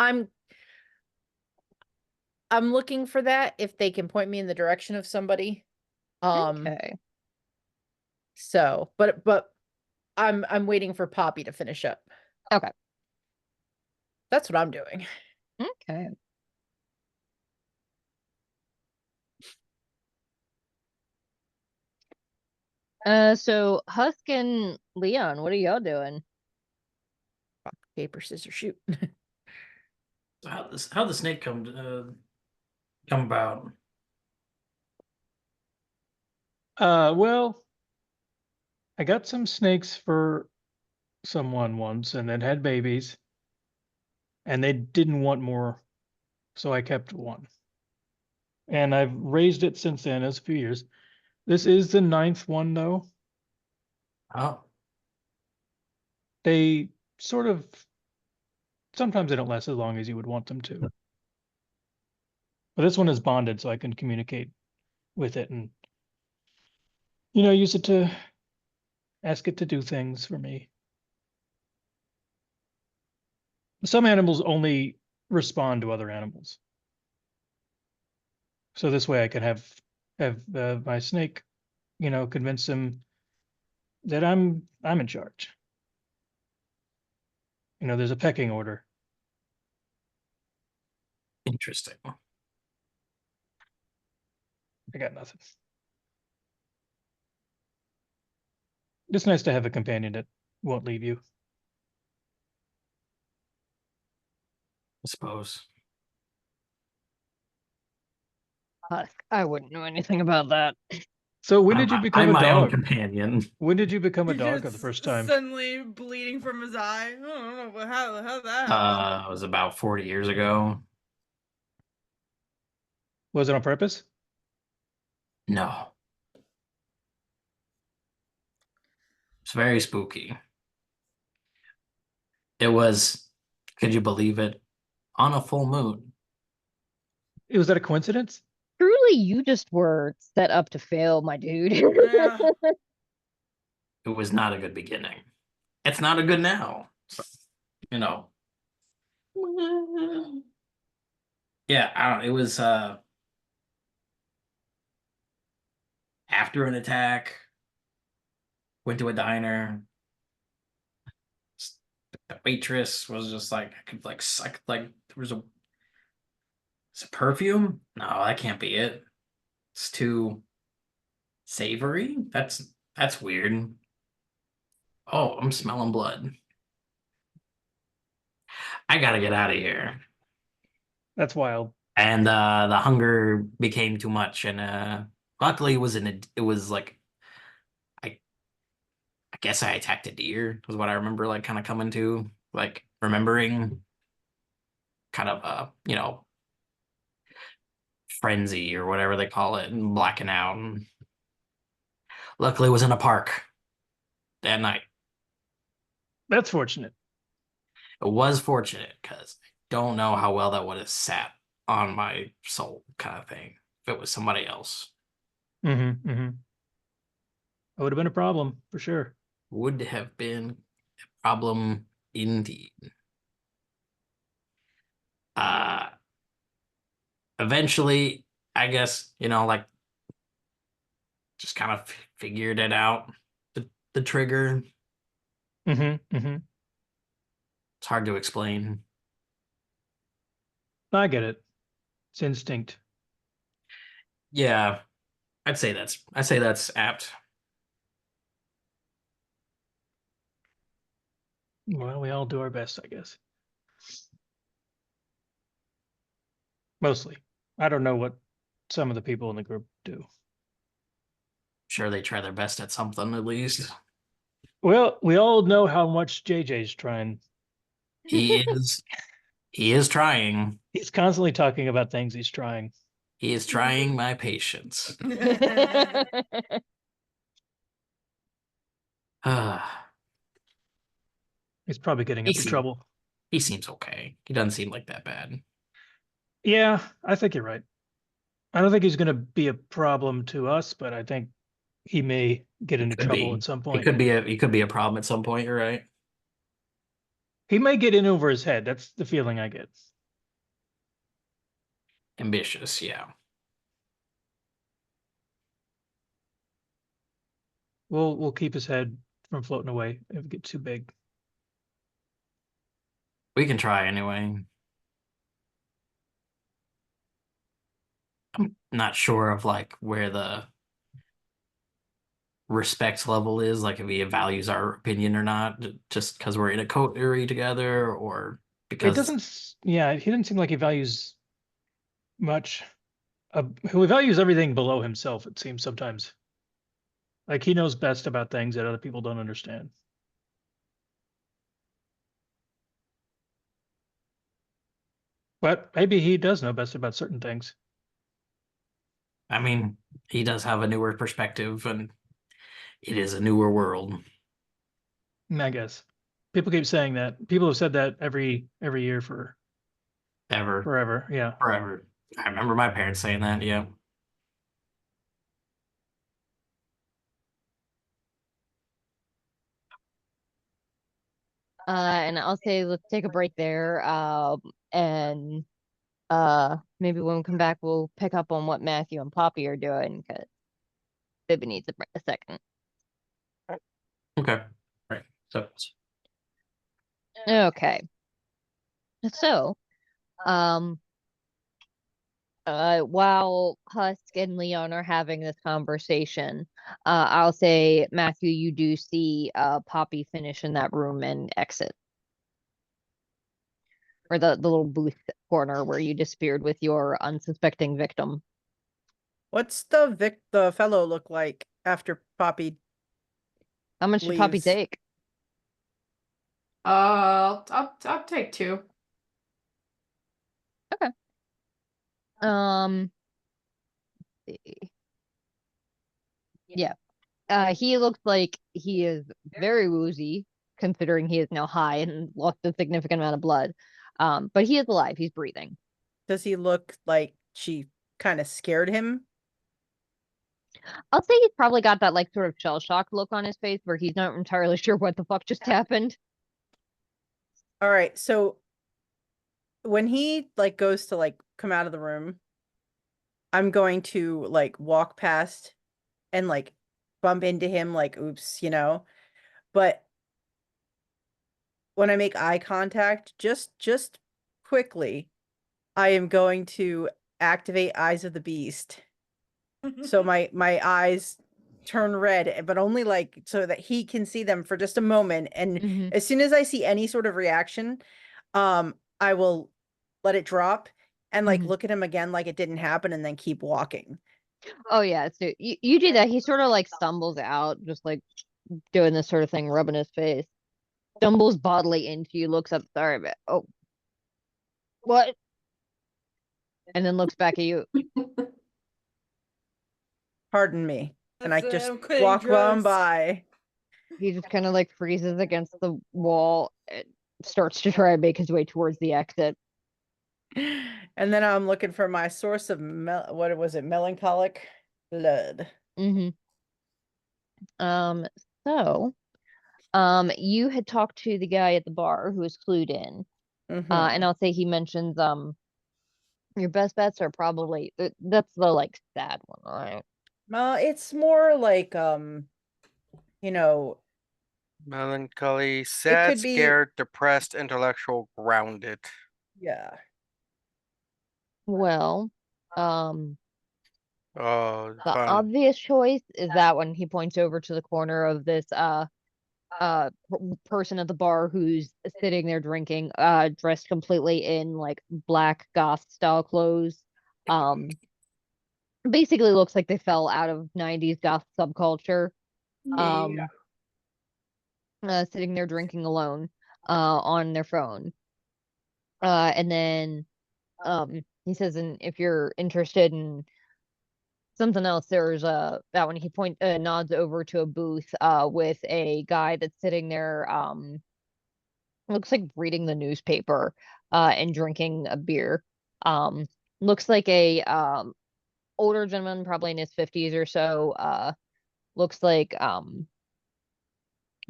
looking for that if they can point me in the direction of somebody. Okay. So, but I'm waiting for Poppy to finish up. Okay. That's what I'm doing. Okay. So Husk and Leon, what are y'all doing? Rock, paper, scissors, shoot. So how the snake come about? Well, I got some snakes for someone once and then had babies, and they didn't want more, so I kept one. And I've raised it since then. It's a few years. This is the 9th one, though. Oh, They sort of sometimes they don't last as long as you would want them to. But this one is bonded, so I can communicate with it and use it to ask it to do things for me. Some animals only respond to other animals. So this way I can have my snake, convince him that I'm in charge. There's a pecking order. interesting. I got nothing. It's nice to have a companion that won't leave you. I suppose. Husk, I wouldn't know anything about that. So when did you become I'm a my own dog? companion. When did you become a He's dog just the first time? Suddenly bleeding from his eye. I don't know how that happened. It was about 40 years ago. Was it on purpose? No. It's very spooky. It was, could you believe it? On a full moon. Was that a coincidence? Truly, you just were set up to fail, my dude. Yeah. It was not a good beginning. It's not a good now. You know. Yeah, I don't, it was after an attack, went to a diner. The waitress was just like, I could like suck, like there was a, it's a perfume? No, that can't be it. It's too savory. That's weird. Oh, I'm smelling blood. I gotta get out of here. That's wild. And the hunger became too much, and luckily it was like I guess I attacked a deer was what I remember, like kind of coming to, like remembering kind of frenzy or whatever they call it, and blacking out. And luckily it was in a park that night. That's fortunate. It was fortunate because I don't know how well that would have sat on my soul, kind of thing, if it was somebody else. Mm-hmm. Mm-hmm. It would have been a problem for sure. Would have been a problem indeed. Eventually, I guess, like just kind of figured it out. The trigger. Mm-hmm. Mm-hmm. It's hard to explain. I get it. It's instinct. Yeah, I'd say that's apt. Well, we all do our best, I guess. Mostly. I don't know what some of the people in the group do. Sure, they try their best at something at least. Well, we all know how much JJ's trying. He is trying. He's constantly talking about things he's trying. He is trying my patience. He's probably getting up in trouble. He seems okay. He doesn't seem like that bad. Yeah, I think you're right. I don't think he's going to be a problem to us, but I think he may get into trouble at some point. He could be a problem at some point. You're right. He may get in over his head. That's the feeling I get. Ambitious, yeah. We'll keep his head from floating away if it gets too big. We can try anyway. I'm not sure of like where the respect level is, like if he values our opinion or not, just because we're in a coterie together, or because It doesn't. Yeah, he doesn't seem like he values much. He values everything below himself. It seems sometimes. Like he knows best about things that other people don't understand. But maybe he does know best about certain things. I mean, he does have a newer perspective, and it is a newer world. I guess people keep saying that. People have said that every year for forever. Yeah. Forever. I remember my parents saying that. Yeah. And I'll say let's take a break there. And maybe when we come back, we'll pick up on what Matthew and Poppy are doing because Bibby needs a second. Okay. Right. So Okay. So, While Husk and Leon are having this conversation, I'll say, Matthew, you do see Poppy finish in that room and exit. Or the little booth corner where you disappeared with your unsuspecting victim. What's the fellow look like after Poppy How much did Poppy leaves? take? I'll take 2. Okay. Let's see. Yeah. He looks like he is very woozy, considering he is now high and lost a significant amount of blood. But he is alive. He's breathing. Does he look like she kind of scared him? I'll say he's probably got that like sort of shell shock look on his face where he's not entirely sure what the fuck just happened. All right, so when he like goes to like come out of the room, I'm going to like walk past and like bump into him like oops, you know. But when I make eye contact, just quickly, I am going to activate Eyes of the Beast. So my eyes turn red, but only like so that he can see them for just a moment. And as soon as I see any sort of reaction, I will let it drop and like look at him again like it didn't happen and then keep walking. Oh yeah, so you do that. He sort of like stumbles out, just like doing this sort of thing, rubbing his face. Stumbles bodily into you, looks up, sorry, but oh, what? And then looks back at you. Pardon me. And I just I'm quitting walk on drugs. by. He just kind of like freezes against the wall and starts to try and make his way towards the exit. And then I'm looking for my source of what was it? Melancholic blood. So, you had talked to the guy at the bar who was clued in. And I'll say he mentions, your best bets are probably, that's the like sad one, right? It's more like, you know, Melancholy, it sad, could be, scared, depressed, intellectual, grounded. yeah. Well, Oh, the fun. obvious choice is that one. He points over to the corner of this person at the bar who's sitting there drinking, dressed completely in like black goth style clothes. Basically looks like they fell out of 90s goth subculture. Sitting there drinking alone on their phone. And then he says, and if you're interested in something else, there's that one. He nods over to a booth with a guy that's sitting there, looks like reading the newspaper and drinking a beer. Looks like a older gentleman, probably in his 50s or so. Looks like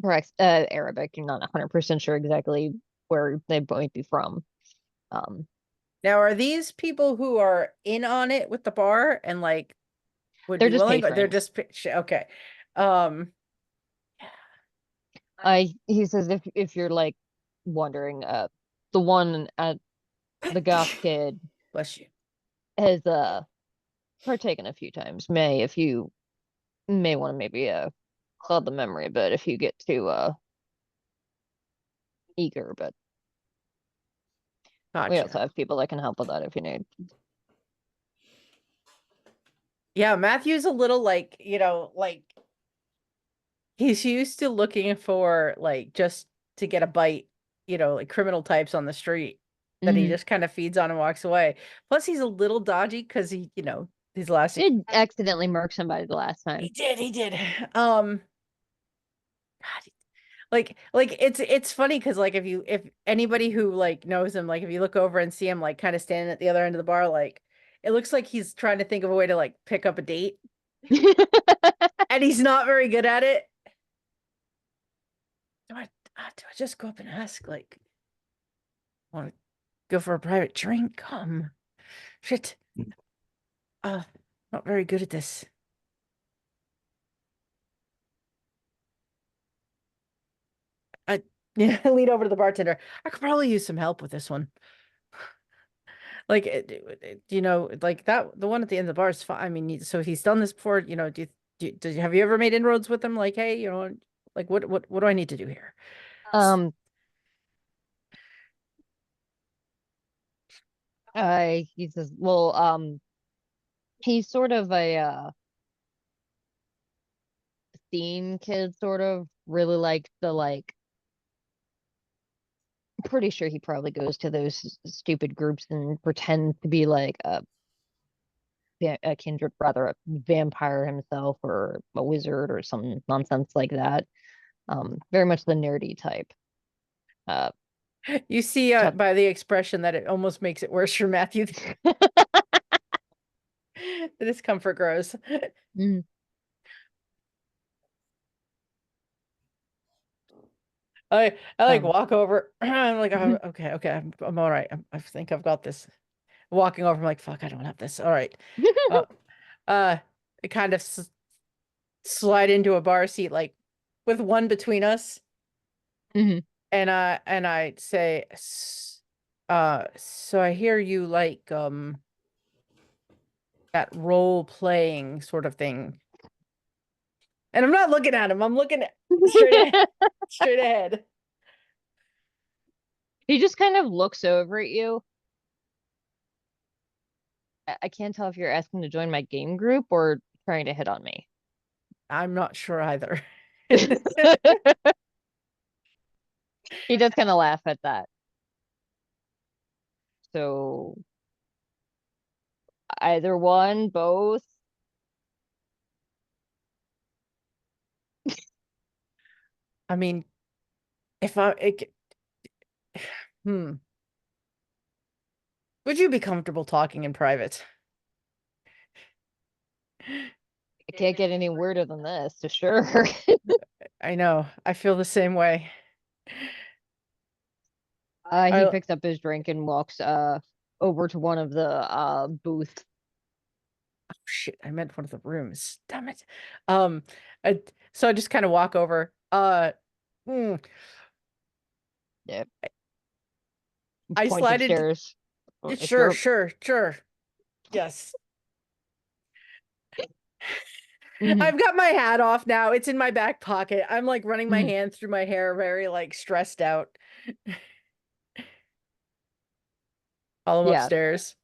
perhaps Arabic. I'm not 100% sure exactly where they might be from. Now, are these people who are in on it with the bar and like would They're be just willing, or they're patrons. just okay? He says if you're like wondering, the one at the goth kid Bless you. has partaken a few times. If you may want to maybe cloud the memory a bit if you get too eager, but we also Gotcha. have people that can help with that if you need. Yeah, Matthew's a little like, you know, like he's used to looking for like just to get a bite, you know, like criminal types on the street that he just kind of feeds on and walks away. Plus, he's a little dodgy because he, you know, his last Did accidentally murk somebody the last time. he did. God, like it's funny because like if anybody who like knows him, like if you look over and see him like kind of standing at the other end of the bar, like it looks like he's trying to think of a way to like pick up a date. And he's not very good at it. Do I just go up and ask, like, want to go for a private drink? Shit. Not very good at this. I lean over to the bartender. I could probably use some help with this one. Like, you know, like that, the one at the end of the bar is fine. I mean, so he's done this before, you know, have you ever made inroads with him? Like, hey, you know, like what do I need to do here? He says, well, he's sort of a scene kid, sort of really likes the pretty sure he probably goes to those stupid groups and pretends to be like a kindred, rather a vampire himself or a wizard or some nonsense like that. Very much the nerdy type. You see by the expression that it almost makes it worse for Matthew. The discomfort grows. Mm. I like walk over. I'm like, oh, okay, I'm all right. I think I've got this. Walking over, I'm like, fuck, I don't have this. All right. It kind of slide into a bar seat, like with one between us. Mm-hmm. And I say, so I hear you like that role playing sort of thing. And I'm not looking at him. I'm looking straight ahead. He just kind of looks over at you. I can't tell if you're asking to join my game group or trying to hit on me. I'm not sure either. He does kind of laugh at that. So either one, both. I mean, if would you be comfortable talking in private? I can't get any weirder than this, for sure. I know. I feel the same way. He picks up his drink and walks over to one of the booths. Oh shit, I meant one of the rooms. Damn it. So I just kind of walk over. Yep. I slide upstairs. Sure. Yes. I've got my hat off now. It's in my back pocket. I'm like running my hand through my hair, very like stressed out. Follow him upstairs.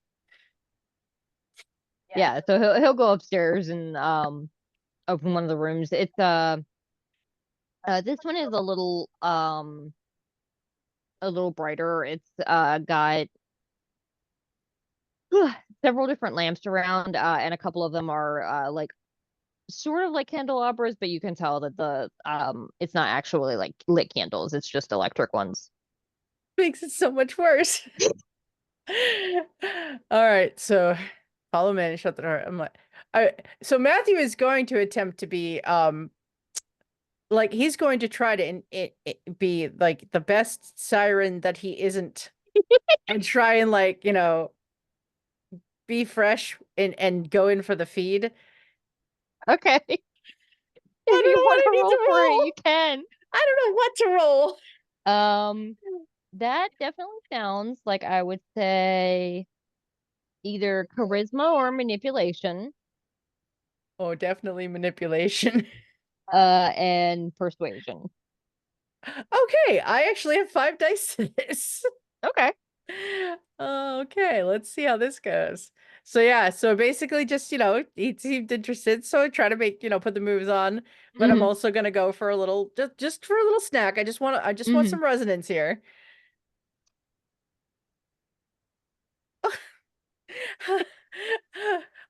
Yeah, so he'll go upstairs and open one of the rooms. It's this one is a little brighter. It's got several different lamps around, and a couple of them are like sort of like candelabras, but you can tell that the it's not actually like lit candles, it's just electric ones. Makes it so much worse. All right, so follow me and shut the door. I'm like, so Matthew is going to attempt to be like he's going to try to be like the best siren that he isn't, and try and like, you know, be fresh and go in for the feed. Okay. If you want to roll for it, you can. I don't know what to roll. That definitely sounds like, I would say, either charisma or manipulation. Oh, definitely manipulation. And persuasion. Okay, I actually have 5 dice to this. Okay. Okay, let's see how this goes. So yeah, so basically just, you know, he seemed interested, so I try to make, you know, put the moves on, but I'm also gonna go for a little, just for a little snack. I just want some resonance here.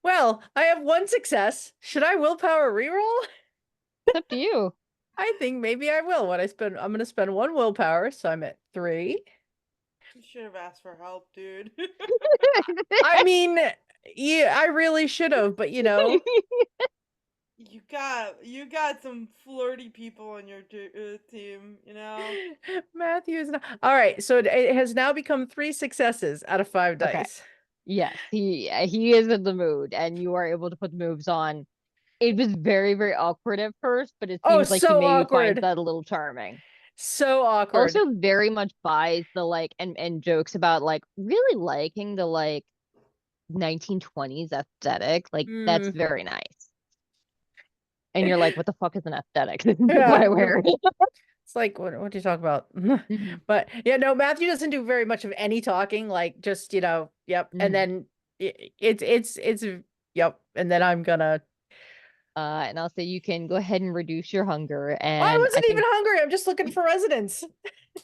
Well, I have 1 success. Should I willpower reroll? It's up to you. I think maybe I will. I'm gonna spend 1 willpower, so I'm at 3. You should have asked for help, dude. I mean, yeah, I really should have, but you know. You got some flirty people on your team, you know. Matthew is not. All right, so it has now become 3 successes out of 5 dice. Okay. Yes, he is in the mood, and you are able to put the moves on. It was very, very awkward at first, but it seems like he maybe finds that a little charming. So awkward. Also very much buys the like and jokes about like really liking the like 1920s aesthetic. Like that's Mm. very nice. And you're like, what the fuck is an aesthetic? This is Yeah. what I wear. It's like, what do you talk about? Mhm. But yeah, no, Matthew doesn't do very much of any talking, like just, yep. Mhm. And then it's yep. And then I'm gonna And I'll say you can go ahead and reduce your hunger. I And wasn't think, even hungry. I'm just looking for residents.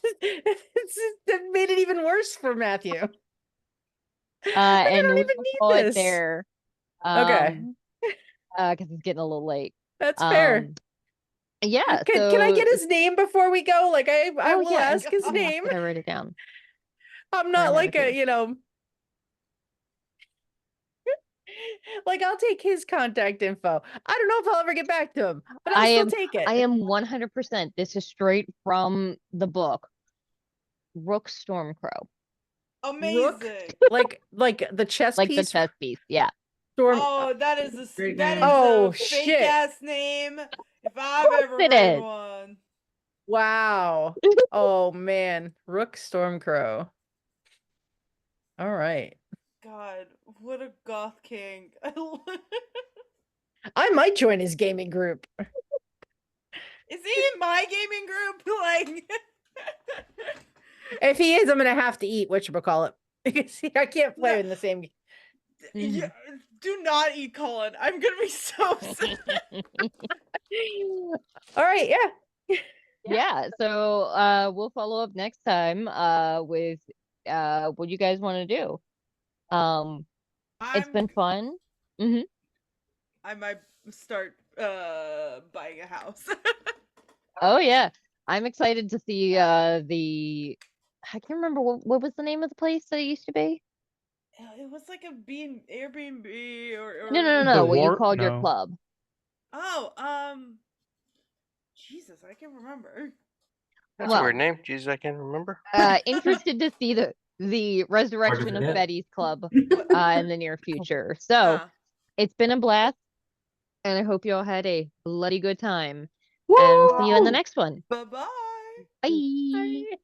That made it even worse for Matthew. I and don't we even will need call it this. there. Okay. Because it's getting a little late. That's fair. Yeah. Can I get his name before we go? Like I Oh, will yeah, and ask his name. Did I write it down? I'm I not have like it here. like I'll take his contact info. I don't know if I'll ever get back to him, but I'll I still am take it. I am 100%. This is straight from the book. Rook Stormcrow. Amazing. like the chess Like piece. the chess piece. Yeah. Storm. Oh, that is Great that is name. Oh, a shit. fake ass name. If I've ever it heard is. one. Wow. Oh man, Rook Stormcrow. All right. God, what a goth king. I might join his gaming group. Is he in my gaming group? Like If he is, I'm gonna have to eat whatchamacallit. Because I can't play in the same. yeah, do not eat Colin. I'm gonna be so sick. All right, yeah. Yeah. So we'll follow up next time with what you guys want to do. It's been fun. Mm-hmm. I might start buying a house. Oh yeah. I'm excited to see the I can't remember what was the name of the place that it used to be? It was like a Airbnb or No, what you Wharf? called your No. Oh, club. Jesus, I can't remember. That's a Well, weird name. Jesus, I can't remember. Interested to see the resurrection of forget. Betty's club in the near future. So Ah. it's been a blast, and I hope you all had a bloody good time. And we'll see you in the next one. Bye-bye. Bye.